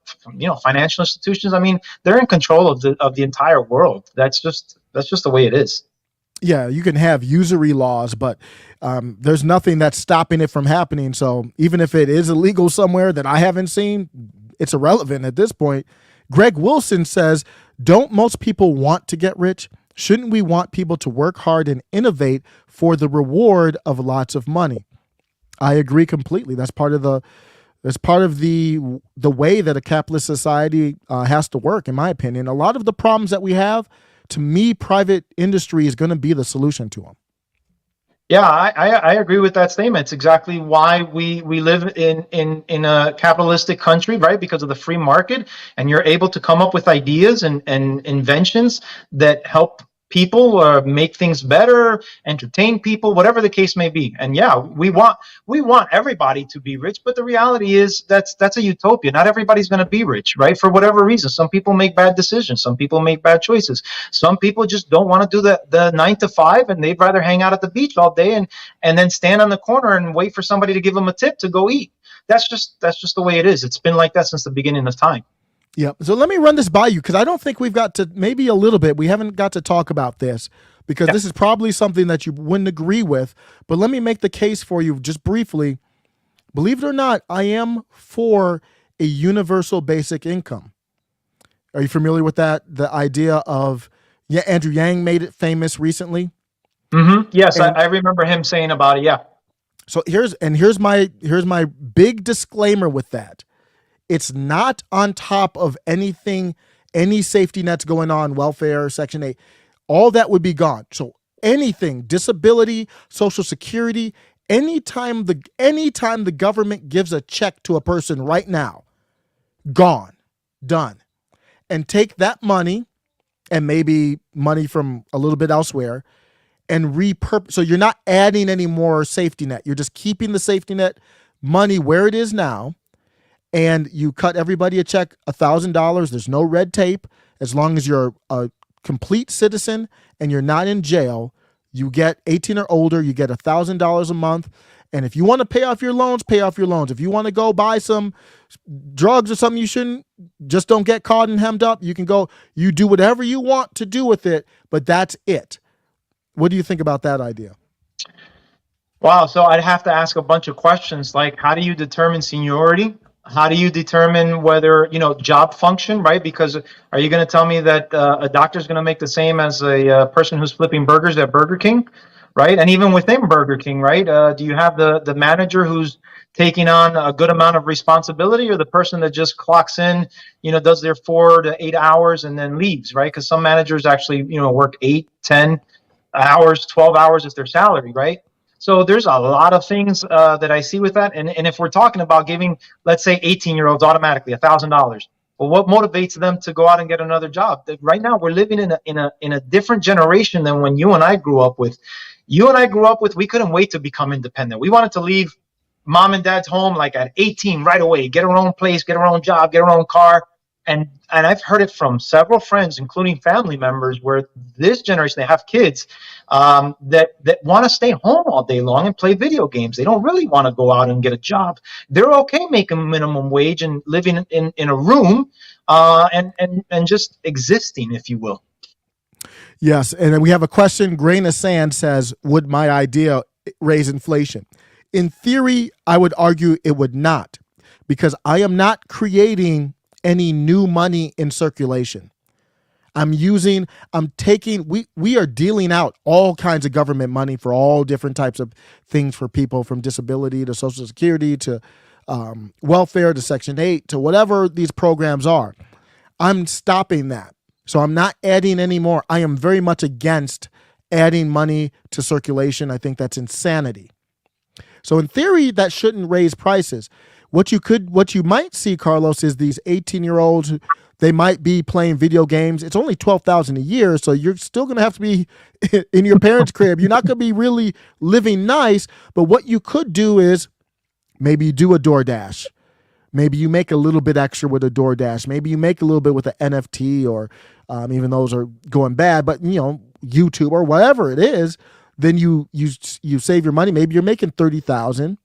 C: financial institutions, I mean, they're in control of the entire world. That's just the way it is.
A: Yeah, you can have usury laws, but there's nothing that's stopping it from happening. So even if it is illegal somewhere that I haven't seen, it's irrelevant at this point. Greg Wilson says, don't most people want to get rich? Shouldn't we want people to work hard and innovate for the reward of lots of money? I agree completely. That's part of the way that a capitalist society has to work, in my opinion. A lot of the problems that we have, to me, private industry is going to be the solution to them.
C: Yeah, I agree with that statement. It's exactly why we live in a capitalistic country, right? Because of the free market, and you're able to come up with ideas and inventions that help people make things better, entertain people, whatever the case may be. And yeah, we want everybody to be rich, but the reality is that's a utopia. Not everybody's going to be rich, right? For whatever reason. Some people make bad decisions. Some people make bad choices. Some people just don't want to do the 9 to 5, and they'd rather hang out at the beach all day and then stand on the corner and wait for somebody to give them a tip to go eat. That's just the way it is. It's been like that since the beginning of time.
A: Yeah. So let me run this by you, because I don't think we've got to, maybe a little bit, we haven't got to talk about this, because this is probably something that you wouldn't agree with. But let me make the case for you just briefly. Believe it or not, I am for a universal basic income. Are you familiar with that? The idea of, Andrew Yang made it famous recently.
C: Mm-hmm. Yes, I remember him saying about it. Yeah.
A: So here's my big disclaimer with that. It's not on top of anything, any safety nets going on, welfare, Section 8. All that would be gone. So anything, disability, Social Security, anytime the government gives a check to a person right now, gone, done. And take that money and maybe money from a little bit elsewhere and repurpose. So you're not adding any more safety net. You're just keeping the safety net money where it is now. And you cut everybody a check, $1,000. There's no red tape. As long as you're a complete citizen and you're not in jail, you get 18 or older, you get $1,000 a month. And if you want to pay off your loans, pay off your loans. If you want to go buy some drugs or something you shouldn't, just don't get caught and hemmed up. You can go, you do whatever you want to do with it, but that's it. What do you think about that idea?
C: Wow. So I'd have to ask a bunch of questions, like, how do you determine seniority? How do you determine whether, job function, right? Because are you going to tell me that a doctor is going to make the same as a person who's flipping burgers at Burger King, right? And even within Burger King, right? Do you have the manager who's taking on a good amount of responsibility, or the person that just clocks in, does their 4 to 8 hours and then leaves, right? Because some managers actually, work 8, 10 hours, 12 hours is their salary, right? So there's a lot of things that I see with that. And if we're talking about giving, let's say, 18-year-olds automatically $1,000, well, what motivates them to go out and get another job? Right now, we're living in a different generation than when you and I grew up with. We couldn't wait to become independent. We wanted to leave mom and dad's home like at 18 right away, get our own place, get our own job, get our own car. And I've heard it from several friends, including family members, where this generation, they have kids that want to stay home all day long and play video games. They don't really want to go out and get a job. They're okay making minimum wage and living in a room and just existing, if you will.
A: Yes, and then we have a question. Grain of Sand says, would my idea raise inflation? In theory, I would argue it would not, because I am not creating any new money in circulation. We are dealing out all kinds of government money for all different types of things for people, from disability to Social Security to welfare to Section 8 to whatever these programs are. I'm stopping that. So I'm not adding any more. I am very much against adding money to circulation. I think that's insanity. So in theory, that shouldn't raise prices. What you might see, Carlos, is these 18-year-olds, they might be playing video games. It's only $12,000 a year, so you're still going to have to be in your parents' crib. You're not going to be really living nice, but what you could do is maybe you do a DoorDash. Maybe you make a little bit extra with a DoorDash. Maybe you make a little bit with an NFT, or even those are going bad, but YouTube or whatever it is, then you save your money. Maybe you're making $30,000.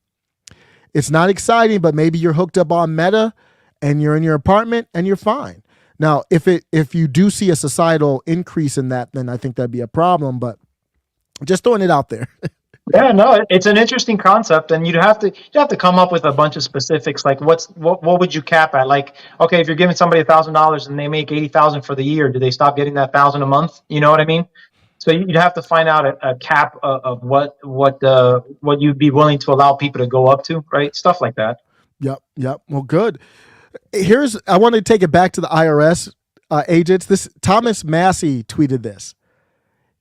A: It's not exciting, but maybe you're hooked up on Meta and you're in your apartment and you're fine. Now, if you do see a societal increase in that, then I think that'd be a problem, but just throwing it out there.
C: Yeah, no, it's an interesting concept, and you'd have to come up with a bunch of specifics, like what would you cap at? Like, okay, if you're giving somebody $1,000 and they make $80,000 for the year, do they stop getting that $1,000 a month? You know what I mean? So you'd have to find out a cap of what you'd be willing to allow people to go up to, right? Stuff like that.
A: Yep. Well, good. I want to take it back to the IRS agents. This Thomas Massey tweeted this,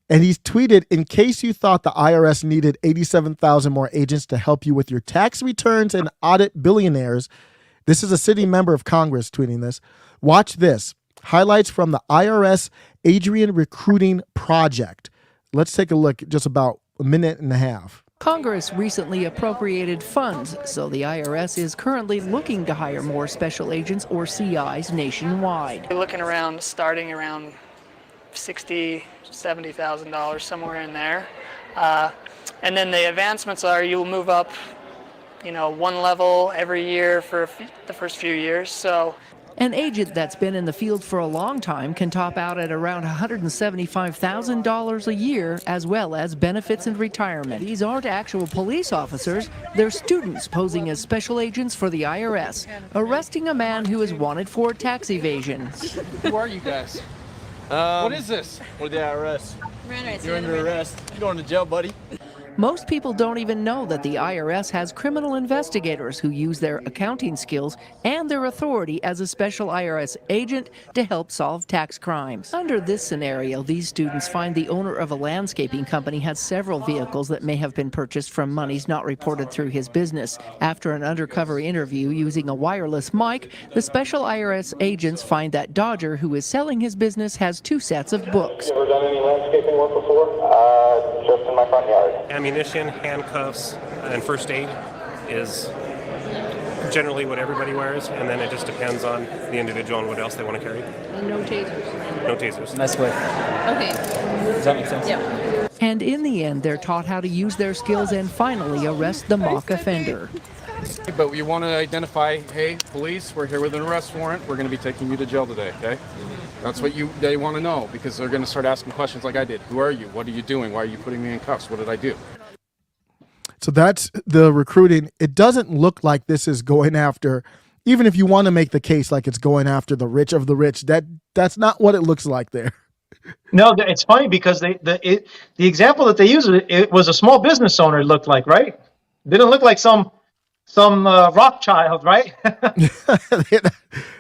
A: and he's tweeted, in case you thought the IRS needed 87,000 more agents to help you with your tax returns and audit billionaires. This is a sitting member of Congress tweeting this. Watch this. Highlights from the IRS Adrian Recruiting Project. Let's take a look, just about a minute and a half.
G: Congress recently appropriated funds, so the IRS is currently looking to hire more special agents or CIs nationwide.
H: We're looking around, starting around $60,000, $70,000, somewhere in there. And then the advancements are you'll move up, one level every year for the first few years. So
G: an agent that's been in the field for a long time can top out at around $175,000 a year, as well as benefits and retirement. These aren't actual police officers. They're students posing as special agents for the IRS, arresting a man who is wanted for tax evasion.
I: Who are you guys? What is this?
J: We're the IRS. You're under arrest. You're going to jail, buddy.
G: Most people don't even know that the IRS has criminal investigators who use their accounting skills and their authority as a special IRS agent to help solve tax crimes. Under this scenario, these students find the owner of a landscaping company has several vehicles that may have been purchased from monies not reported through his business. After an undercover interview using a wireless mic, the special IRS agents find that Dodger, who is selling his business, has 2 sets of books.
K: You ever done any landscaping work before? Just in my front yard.
L: Ammunition, handcuffs, and first aid is generally what everybody wears, and then it just depends on the individual and what else they want to carry.
M: And no tasers.
L: No tasers.
J: That's what.
M: Okay.
J: Does that make sense?
M: Yeah.
G: And in the end, they're taught how to use their skills and finally arrest the mock offender.
I: But we want to identify, hey, police, we're here with an arrest warrant. We're going to be taking you to jail today, okay? That's what they want to know, because they're going to start asking questions like I did. Who are you? What are you doing? Why are you putting me in cuffs? What did I do?
A: So that's the recruiting. It doesn't look like this is going after, even if you want to make the case like it's going after the rich of the rich, that's not what it looks like there.
C: No, it's funny because the example that they use, it was a small business owner, it looked like, right? Didn't look like some some Rothschild, right?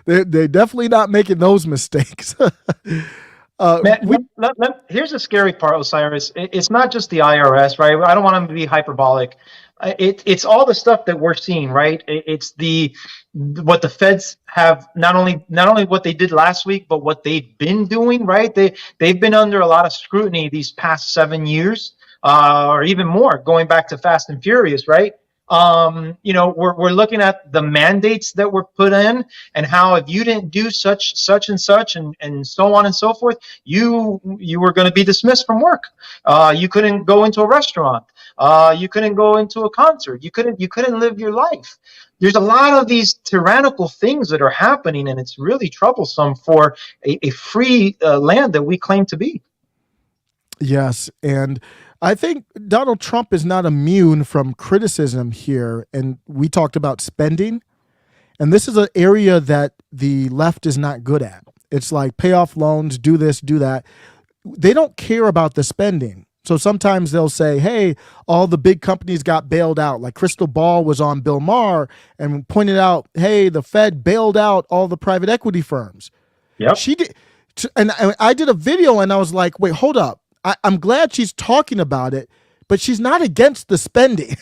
A: They're definitely not making those mistakes.
C: Man,
A: We
C: here's the scary part, Osiris. It's not just the IRS, right? I don't want to be hyperbolic. It's all the stuff that we're seeing, right? It's what the feds have not only what they did last week, but what they've been doing, right? They've been under a lot of scrutiny these past 7 years, or even more, going back to Fast and Furious, right? We're looking at the mandates that were put in, and how if you didn't do such and such and so on and so forth, you were going to be dismissed from work. You couldn't go into a restaurant. You couldn't go into a concert. You couldn't live your life. There's a lot of these tyrannical things that are happening, and it's really troublesome for a free land that we claim to be.
A: Yes, and I think Donald Trump is not immune from criticism here. And we talked about spending, and this is an area that the left is not good at. It's like pay off loans, do this, do that. They don't care about the spending. So sometimes they'll say, hey, all the big companies got bailed out. Like Crystal Ball was on Bill Maher and pointed out, hey, the Fed bailed out all the private equity firms.
C: Yep.
A: She did. And I did a video and I was like, wait, hold up. I'm glad she's talking about it, but she's not against the spending.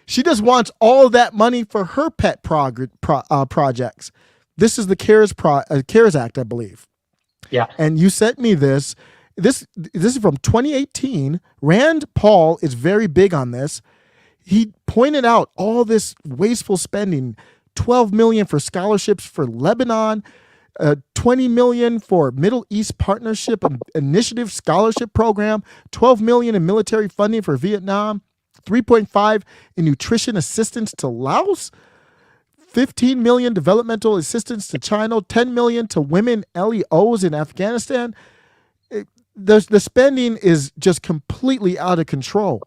A: She just wants all that money for her pet projects. This is the CARES Act, I believe.
C: Yeah.
A: And you sent me this. This is from 2018. Rand Paul is very big on this. He pointed out all this wasteful spending, $12 million for scholarships for Lebanon, $20 million for Middle East Partnership Initiative Scholarship Program, $12 million in military funding for Vietnam, $3.5 in nutrition assistance to Laos, $15 million developmental assistance to China, $10 million to women LEOs in Afghanistan. The spending is just completely out of control.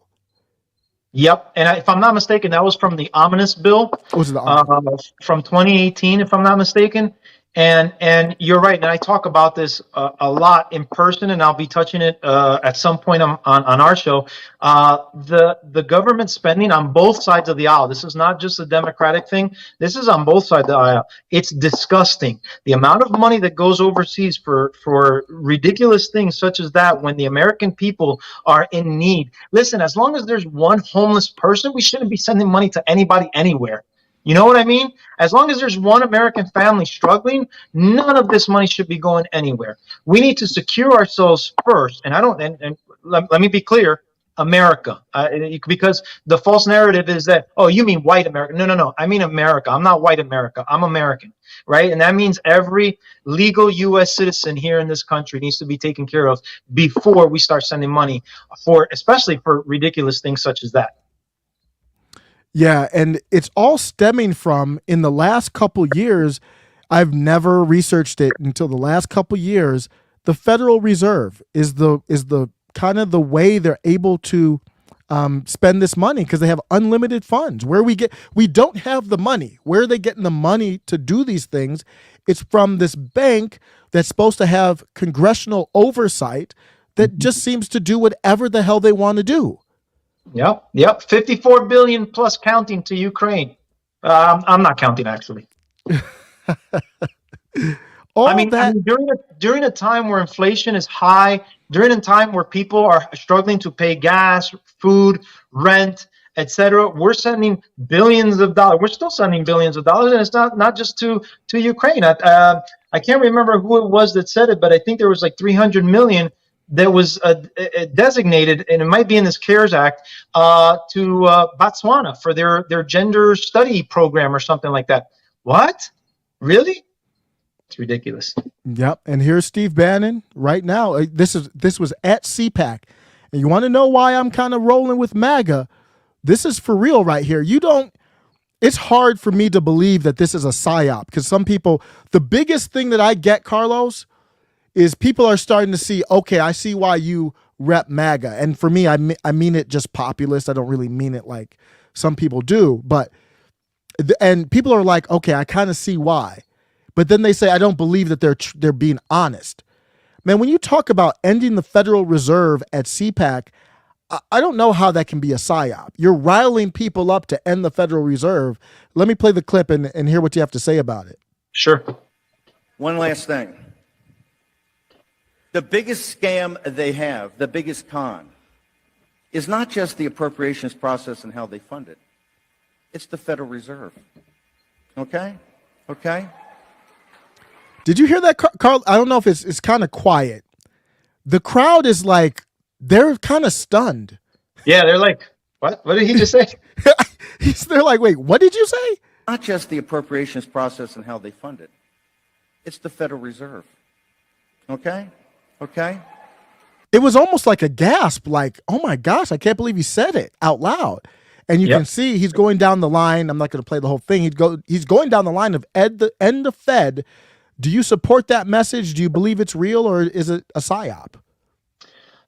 C: Yep, and if I'm not mistaken, that was from the ominous bill from 2018, if I'm not mistaken. And you're right, and I talk about this a lot in person, and I'll be touching it at some point on our show. The government spending on both sides of the aisle. This is not just a Democratic thing. This is on both sides of the aisle. It's disgusting. The amount of money that goes overseas for ridiculous things such as that, when the American people are in need. Listen, as long as there's one homeless person, we shouldn't be sending money to anybody anywhere. You know what I mean? As long as there's one American family struggling, none of this money should be going anywhere. We need to secure ourselves first. And let me be clear, America, because the false narrative is that, oh, you mean white America? No. I mean America. I'm not white America. I'm American, right? And that means every legal U.S. citizen here in this country needs to be taken care of before we start sending money especially for ridiculous things such as that.
A: Yeah, and it's all stemming from, in the last couple years, I've never researched it until the last couple years, the Federal Reserve is the kind of the way they're able to spend this money, because they have unlimited funds. We don't have the money. Where are they getting the money to do these things? It's from this bank that's supposed to have congressional oversight that just seems to do whatever the hell they want to do.
C: Yep. 54 billion plus counting to Ukraine. I'm not counting, actually. During a time where inflation is high, during a time where people are struggling to pay gas, food, rent, etc., we're sending billions of dollars. We're still sending billions of dollars, and it's not just to Ukraine. I can't remember who it was that said it, but I think there was like 300 million that was designated, and it might be in this CARES Act, to Botswana for their gender study program or something like that. What? Really? It's ridiculous.
A: Yep. And here's Steve Bannon right now. This was at CPAC. And you want to know why I'm kind of rolling with MAGA? This is for real right here. It's hard for me to believe that this is a psyop, because some people, the biggest thing that I get, Carlos, is people are starting to see, okay, I see why you rep MAGA. And for me, I mean it just populist. I don't really mean it like some people do. And people are like, okay, I kind of see why. But then they say, I don't believe that they're being honest. Man, when you talk about ending the Federal Reserve at CPAC, I don't know how that can be a psyop. You're riling people up to end the Federal Reserve. Let me play the clip and hear what you have to say about it.
C: Sure.
N: One last thing. The biggest scam they have, the biggest con, is not just the appropriations process and how they fund it. It's the Federal Reserve. Okay? Okay?
A: Did you hear that, Carl? I don't know if it's kind of quiet. The crowd is like, they're kind of stunned.
C: Yeah, they're like, what? What did he just say?
A: They're like, wait, what did you say?
N: Not just the appropriations process and how they fund it. It's the Federal Reserve. Okay? Okay?
A: It was almost like a gasp, like, oh my gosh, I can't believe he said it out loud. And you can see he's going down the line. I'm not going to play the whole thing. He's going down the line of end the Fed. Do you support that message? Do you believe it's real, or is it a psyop?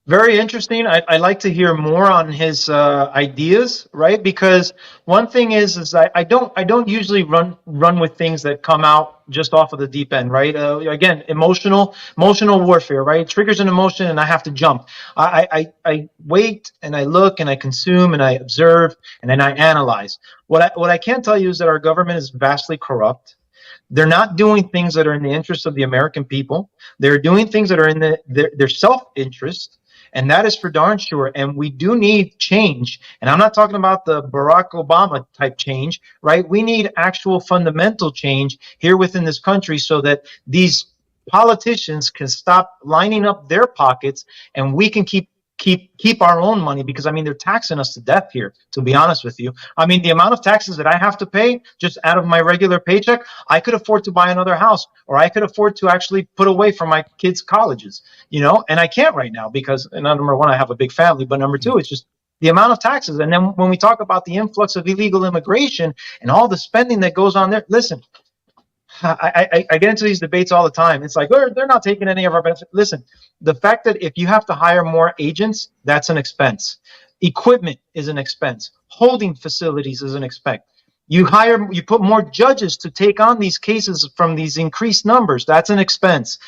C: Very interesting. I'd like to hear more on his ideas, right? Because one thing is I don't usually run with things that come out just off of the deep end, right? Again, emotional warfare, right? It triggers an emotion and I have to jump. I wait and I look and I consume and I observe and then I analyze. What I can tell you is that our government is vastly corrupt. They're not doing things that are in the interest of the American people. They're doing things that are in their self-interest. And that is for darn sure. And we do need change. And I'm not talking about the Barack Obama type change, right? We need actual fundamental change here within this country so that these politicians can stop lining up their pockets and we can keep our own money, because I mean they're taxing us to death here, to be honest with you. I mean, the amount of taxes that I have to pay just out of my regular paycheck, I could afford to buy another house, or I could afford to actually put away for my kids' colleges, and I can't right now because, number one, I have a big family, but number two, it's just the amount of taxes. And then when we talk about the influx of illegal immigration and all the spending that goes on there, listen, I get into these debates all the time. It's like, they're not taking any of our benefits. Listen, the fact that if you have to hire more agents, that's an expense. Equipment is an expense. Holding facilities is an expense. You put more judges to take on these cases from these increased numbers. That's an expense.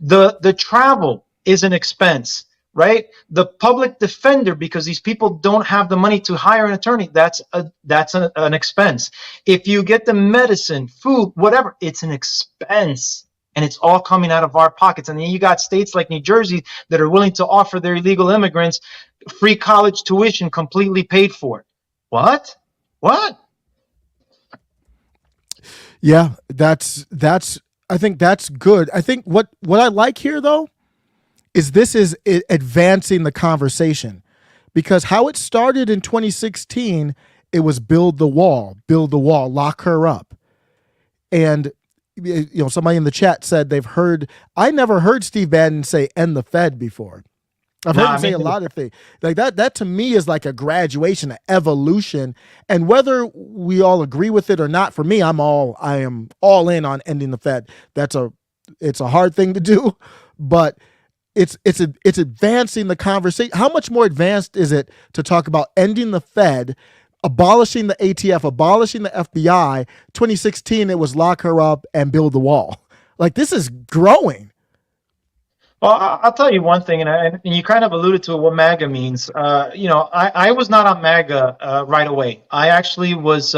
C: The travel is an expense, right? The public defender, because these people don't have the money to hire an attorney, that's an expense. If you get the medicine, food, whatever, it's an expense. And it's all coming out of our pockets. And then you got states like New Jersey that are willing to offer their illegal immigrants free college tuition completely paid for. What?
A: Yeah, I think that's good. I think what I like here though is this is advancing the conversation, because how it started in 2016, it was build the wall, lock her up. And somebody in the chat said I never heard Steve Bannon say end the Fed before. I've heard him say a lot of things like that. That to me is like a graduation, an evolution. And whether we all agree with it or not, for me, I am all in on ending the Fed. It's a hard thing to do, but it's advancing the conversation. How much more advanced is it to talk about ending the Fed, abolishing the ATF, abolishing the FBI? 2016, it was lock her up and build the wall. Like, this is growing.
C: Well, I'll tell you one thing, and you kind of alluded to what MAGA means. I was not on MAGA right away. I actually was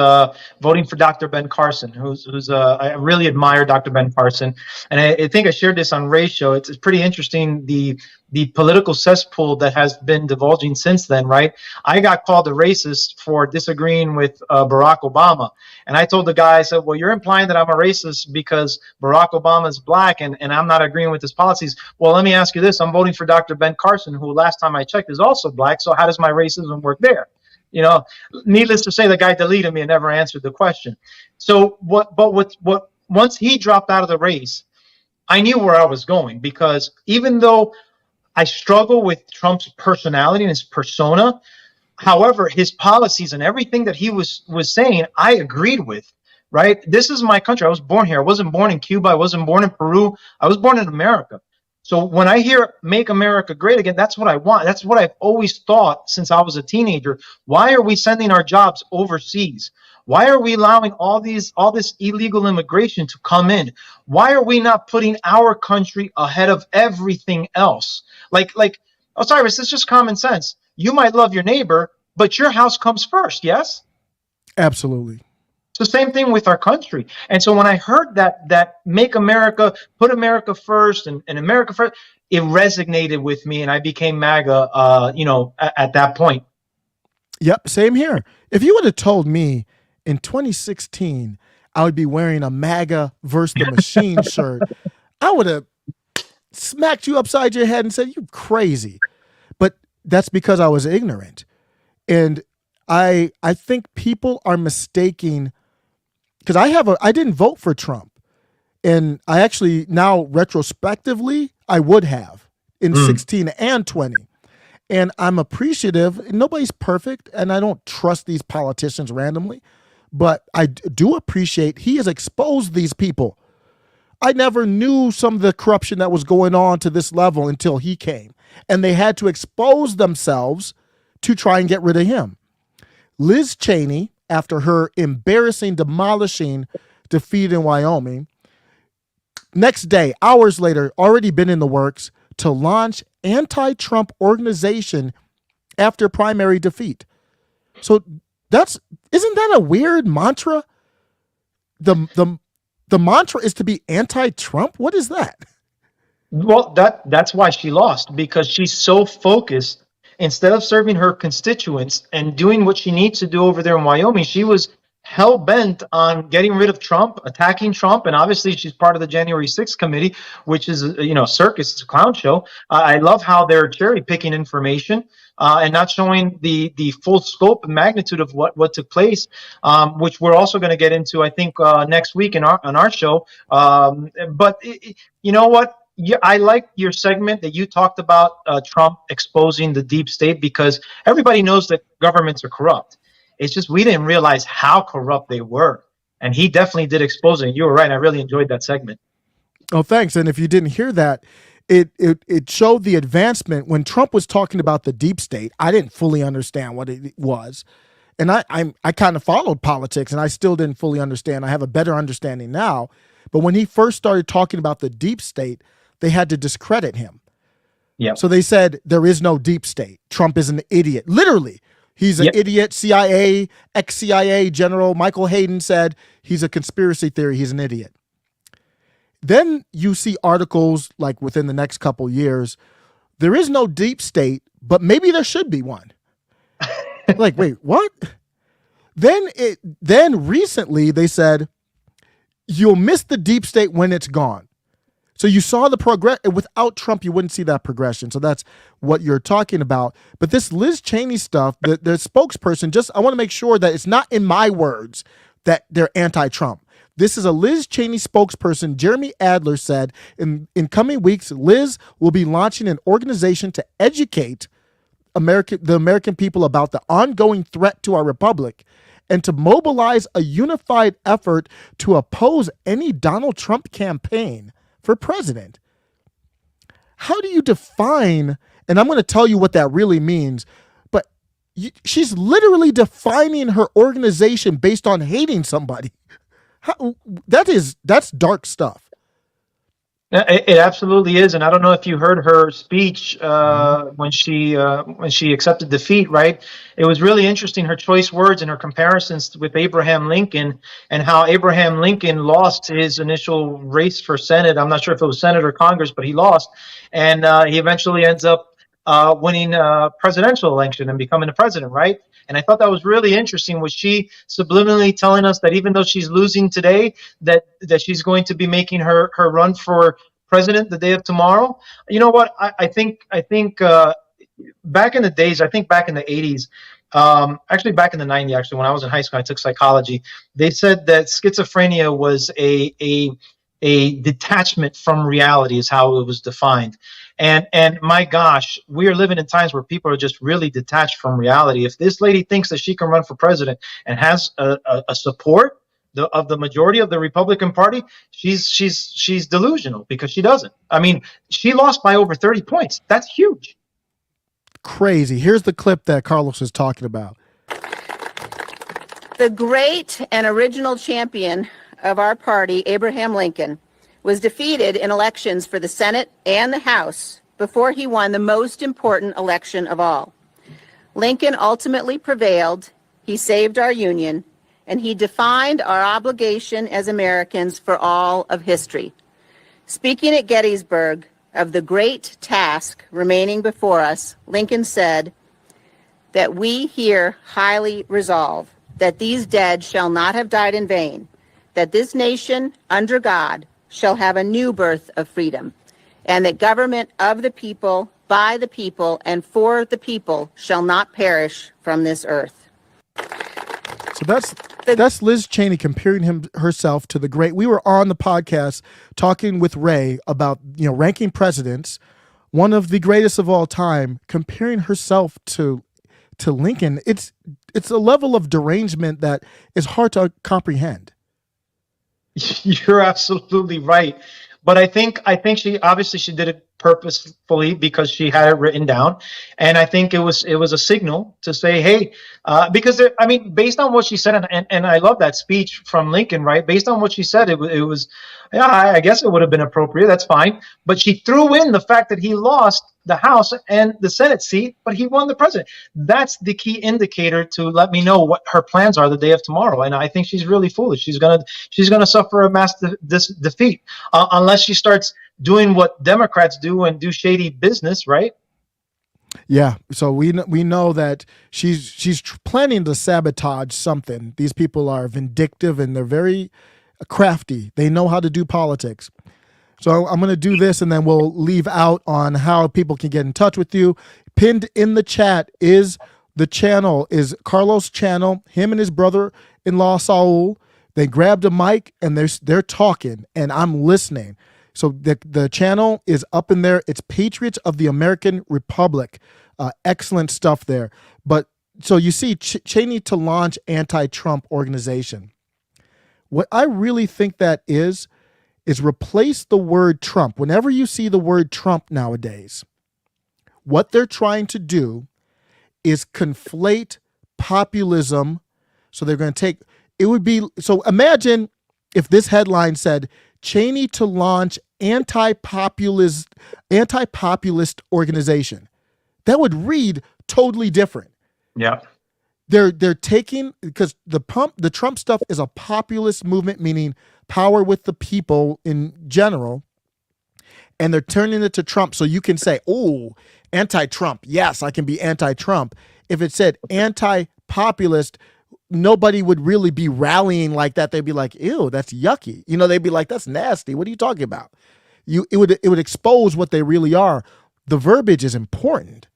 C: voting for Dr. Ben Carson, I really admire Dr. Ben Carson, and I think I shared this on Ray's show. It's pretty interesting, the political cesspool that has been divulging since then, right? I got called a racist for disagreeing with Barack Obama. And I told the guy, I said, well, you're implying that I'm a racist because Barack Obama is black and I'm not agreeing with his policies. Well, let me ask you this. I'm voting for Dr. Ben Carson, who last time I checked is also black. So how does my racism work there? Needless to say, the guy deleted me and never answered the question. So once he dropped out of the race, I knew where I was going, because even though I struggle with Trump's personality and his persona, however, his policies and everything that he was saying, I agreed with, right? This is my country. I was born here. I wasn't born in Cuba. I wasn't born in Peru. I was born in America. So when I hear "Make America Great Again," that's what I want. That's what I've always thought since I was a teenager. Why are we sending our jobs overseas? Why are we allowing all this illegal immigration to come in? Why are we not putting our country ahead of everything else? Like Osiris, it's just common sense. you might love your neighbor, but your house comes first. Yes.
A: Absolutely.
C: It's the same thing with our country. And so when I heard that make America, put America first and America first, it resonated with me, and I became MAGA, at that point.
A: Yep, same here. If you would have told me in 2016 I would be wearing a MAGA versus the machine shirt, I would have smacked you upside your head and said, you crazy. But that's because I was ignorant. And I think people are mistaking, because I didn't vote for Trump. And I actually now retrospectively, I would have in 16 and 20. And I'm appreciative. Nobody's perfect, and I don't trust these politicians randomly. But I do appreciate he has exposed these people. I never knew some of the corruption that was going on to this level until he came. And they had to expose themselves to try and get rid of him. Liz Cheney, after her embarrassing, demolishing defeat in Wyoming, next day, hours later, already been in the works to launch anti-Trump organization after primary defeat. So isn't that a weird mantra? The mantra is to be anti-Trump? What is that?
C: Well, that's why she lost, because she's so focused. Instead of serving her constituents and doing what she needs to do over there in Wyoming, she was hell bent on getting rid of Trump, attacking Trump, and obviously she's part of the January 6th committee, which is a circus, it's a clown show. I love how they're cherry picking information and not showing the full scope and magnitude of what took place, which we're also going to get into, I think, next week on our show. But you know what? Yeah, I like your segment that you talked about Trump exposing the deep state, because everybody knows that governments are corrupt. It's just we didn't realize how corrupt they were. And he definitely did expose it. You were right. I really enjoyed that segment.
A: Oh, thanks. And if you didn't hear that, it showed the advancement. When Trump was talking about the deep state, I didn't fully understand what it was. And I kind of followed politics, and I still didn't fully understand. I have a better understanding now. But when he first started talking about the deep state, they had to discredit him.
C: Yeah.
A: So they said there is no deep state. Trump is an idiot. Literally, he's an idiot. CIA, ex-CIA general Michael Hayden said he's a conspiracy theory. He's an idiot. Then you see articles like within the next couple years, there is no deep state, but maybe there should be one. Like, wait, what? Then recently they said you'll miss the deep state when it's gone. So you saw the progress. Without Trump, you wouldn't see that progression. So that's what you're talking about. But this Liz Cheney stuff, the spokesperson, I want to make sure that it's not in my words that they're anti-Trump. This is a Liz Cheney spokesperson. Jeremy Adler said in coming weeks, Liz will be launching an organization to educate the American people about the ongoing threat to our republic and to mobilize a unified effort to oppose any Donald Trump campaign for president. How do you define, and I'm going to tell you what that really means, but she's literally defining her organization based on hating somebody. That's dark stuff.
C: It absolutely is, and I don't know if you heard her speech when she accepted defeat. Right, it was really interesting, her choice words and her comparisons with Abraham Lincoln, and how Abraham Lincoln lost his initial race for Senate. I'm not sure if it was Senate or Congress, but he lost, and he eventually ends up winning a presidential election and becoming the president. Right. And I thought that was really interesting. Was she subliminally telling us that even though she's losing today, that she's going to be making her run for president the day of tomorrow? You know what? I think back in the days, I think back in the 80s, actually back in the 90s, actually, when I was in high school, I took psychology. They said that schizophrenia was a detachment from reality, is how it was defined. And my gosh, we are living in times where people are just really detached from reality. If this lady thinks that she can run for president and has a support of the majority of the Republican Party, she's delusional, because she doesn't. I mean, she lost by over 30 points. That's huge.
A: Crazy. Here's the clip that Carlos is talking about.
M: The great and original champion of our party, Abraham Lincoln, was defeated in elections for the Senate and the House before he won the most important election of all. Lincoln ultimately prevailed. He saved our Union, and he defined our obligation as Americans for all of history. Speaking at Gettysburg of the great task remaining before us, Lincoln said that we here highly resolve that these dead shall not have died in vain, that this nation under God shall have a new birth of freedom, and that government of the people, by the people, and for the people shall not perish from this earth.
A: So that's Liz Cheney comparing herself to the great. We were on the podcast talking with Ray about ranking presidents, one of the greatest of all time, comparing herself to Lincoln. It's a level of derangement that is hard to comprehend.
C: You're absolutely right. But I think she did it purposefully because she had it written down, and I think it was a signal to say, hey, because based on what she said, and I love that speech from Lincoln, right? Based on what she said, it was yeah, I guess it would have been appropriate. That's fine. But she threw in the fact that he lost the House and the Senate seat, but he won the president. That's the key indicator to let me know what her plans are the day of tomorrow. And I think she's really foolish. She's gonna suffer a mass defeat unless she starts doing what Democrats do and do shady business, right?
A: Yeah, so we know that she's planning to sabotage something. These people are vindictive and they're very crafty. They know how to do politics. So I'm going to do this, and then we'll leave out on how people can get in touch with you. Pinned in the chat is the channel, is Carlos' channel, him and his brother-in-law Saul. They grabbed a mic, and they're talking, and I'm listening. So the channel is up in there. It's Patriots of the American Republic. Excellent stuff there. But so you see Cheney to launch anti-Trump organization. What I really think that is replace the word Trump. Whenever you see the word Trump nowadays, what they're trying to do is conflate populism. So they're going to take, it would be, so imagine if this headline said, Cheney to launch anti-populist organization. That would read totally different.
C: Yeah.
A: They're taking, because the Trump stuff is a populist movement, meaning power with the people in general, and they're turning it to Trump. So you can say, oh, anti-Trump. Yes, I can be anti-Trump. If it said anti-populist, nobody would really be rallying like that. They'd be like, ew, that's yucky. They'd be like, that's nasty. What are you talking about? It would expose what they really are. The verbiage is important.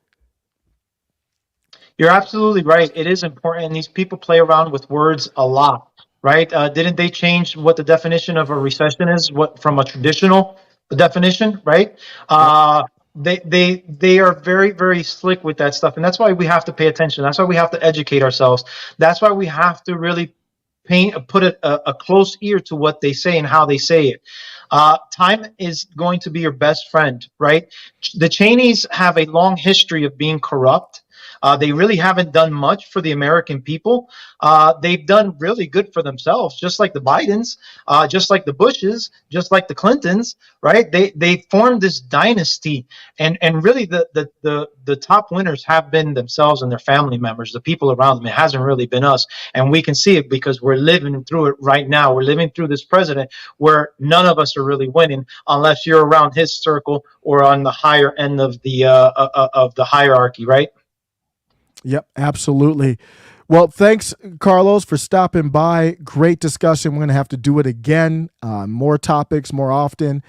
C: You're absolutely right. It is important. And these people play around with words a lot, right? Didn't they change what the definition of a recession is? What from a traditional definition, right? They are very, very slick with that stuff. And that's why we have to pay attention. That's why we have to educate ourselves. That's why we have to really put a close ear to what they say and how they say it. Time is going to be your best friend, right? The Cheneys have a long history of being corrupt. They really haven't done much for the American people. They've done really good for themselves, just like the Bidens, just like the Bushes, just like the Clintons, right? They formed this dynasty, and really the top winners have been themselves and their family members, the people around them. It hasn't really been us, and we can see it because we're living through it right now. We're living through this president where none of us are really winning unless you're around his circle or on the higher end of the hierarchy, right?
A: Yep, absolutely. Well, thanks, Carlos, for stopping by. Great discussion. We're going to have to do it again, more topics, more often.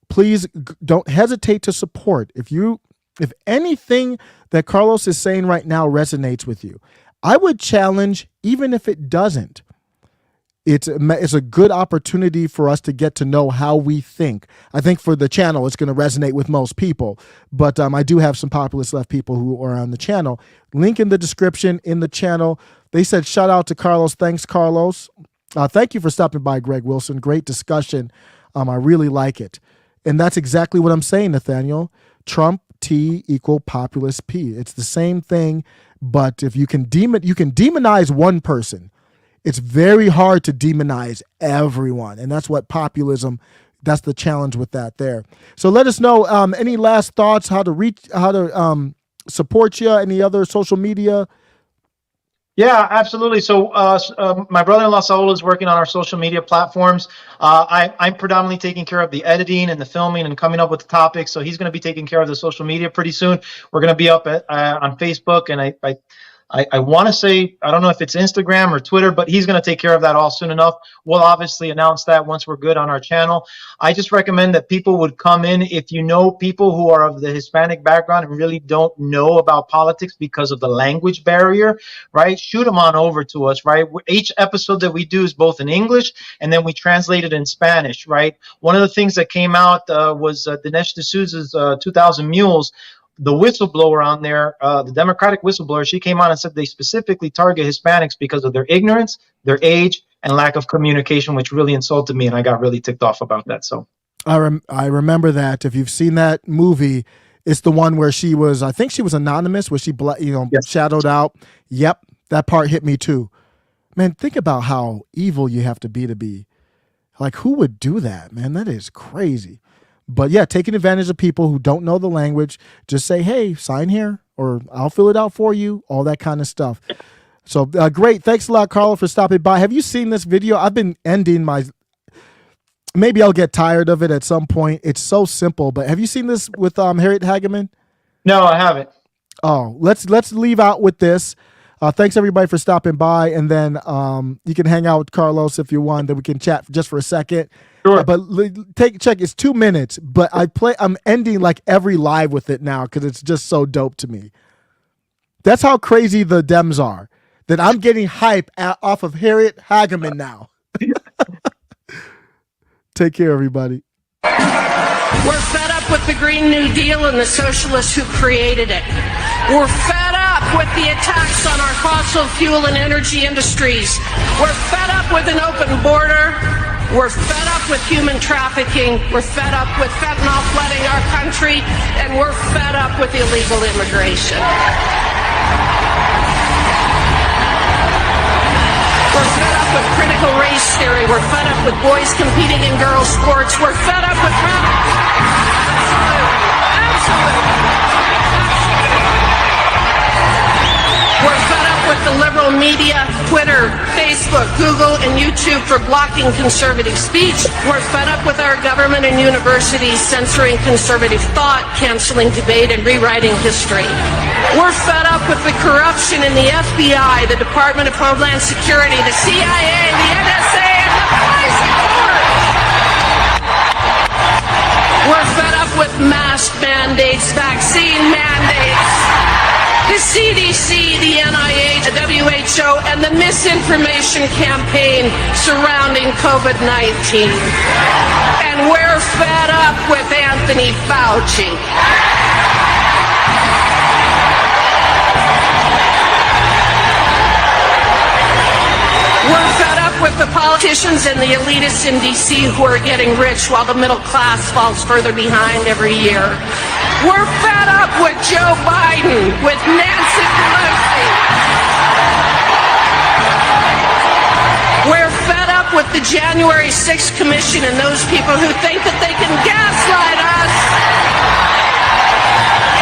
A: Please don't hesitate to support. If anything that Carlos is saying right now resonates with you, I would challenge, even if it doesn't, it's a good opportunity for us to get to know how we think. I think for the channel, it's going to resonate with most people. But I do have some populist left people who are on the channel. Link in the description in the channel. They said, shout out to Carlos. Thanks, Carlos. Thank you for stopping by, Greg Wilson. Great discussion. I really like it. And that's exactly what I'm saying, Nathaniel. Trump T equal populist P. It's the same thing. But if you can demonize one person, it's very hard to demonize everyone. And that's what populism, that's the challenge with that there. So let us know any last thoughts, how to support you? Any other social media?
C: Yeah, absolutely. So my brother-in-law Saul is working on our social media platforms. I'm predominantly taking care of the editing and the filming and coming up with the topics. So he's going to be taking care of the social media pretty soon. We're going to be up on Facebook, and I want to say, I don't know if it's Instagram or Twitter, but he's going to take care of that all soon enough. We'll obviously announce that once we're good on our channel. I just recommend that people would come in. If you know people who are of the Hispanic background and really don't know about politics because of the language barrier, right? Shoot them on over to us, right? Each episode that we do is both in English and then we translate it in Spanish, right? One of the things that came out was Dinesh D'Souza's 2000 Mules. The whistleblower on there, the Democratic whistleblower, she came on and said they specifically target Hispanics because of their ignorance, their age, and lack of communication, which really insulted me, and I got really ticked off about that. So
A: I remember that. If you've seen that movie, it's the one where she was, I think she was anonymous, where she shadowed out. Yep, that part hit me too. Man, think about how evil you have to be. Like, who would do that, man? That is crazy. But yeah, taking advantage of people who don't know the language, just say, hey, sign here, or I'll fill it out for you, all that kind of stuff. So great. Thanks a lot, Carlo, for stopping by. Have you seen this video? I've been ending maybe I'll get tired of it at some point. It's so simple, but have you seen this with Harriet Hageman?
C: No, I haven't.
A: Oh, let's leave out with this. Thanks everybody for stopping by, and then you can hang out with Carlos if you want. Then we can chat just for a second.
C: Sure.
A: But check. It's 2 minutes, but I'm ending like every live with it now because it's just so dope to me. That's how crazy the Dems are. That I'm getting hype off of Harriet Hageman now. Take care, everybody.
O: We're fed up with the Green New Deal and the socialists who created it. We're fed up with the attacks on our fossil fuel and energy industries. We're fed up with an open border. We're fed up with human trafficking. We're fed up with fentanyl flooding our country. And we're fed up with illegal immigration. We're fed up with critical race theory. We're fed up with boys competing in girls' sports. We're fed up with... Absolutely. We're fed up with the liberal media, Twitter, Facebook, Google, and YouTube for blocking conservative speech. We're fed up with our government and universities censoring conservative thought, canceling debate, and rewriting history. We're fed up with the corruption in the FBI, the Department of Homeland Security, the CIA, the NSA, and the poison court. We're fed up with mask mandates, vaccine mandates, the CDC, the NIH, the WHO, and the misinformation campaign surrounding COVID-19. And we're fed up with Anthony Fauci. We're fed up with the politicians and the elitists in D.C. who are getting rich while the middle class falls further behind every year. We're fed up with Joe Biden, with Nancy Pelosi. We're fed up with the January 6th Commission and those people who think that they can gaslight us.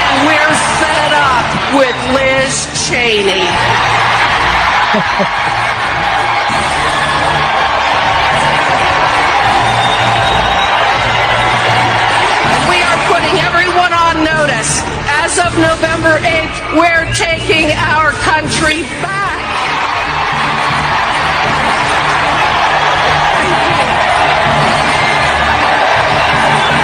O: And we're fed up with Liz Cheney. We are putting everyone on notice. As of November 8th, we're taking our country back.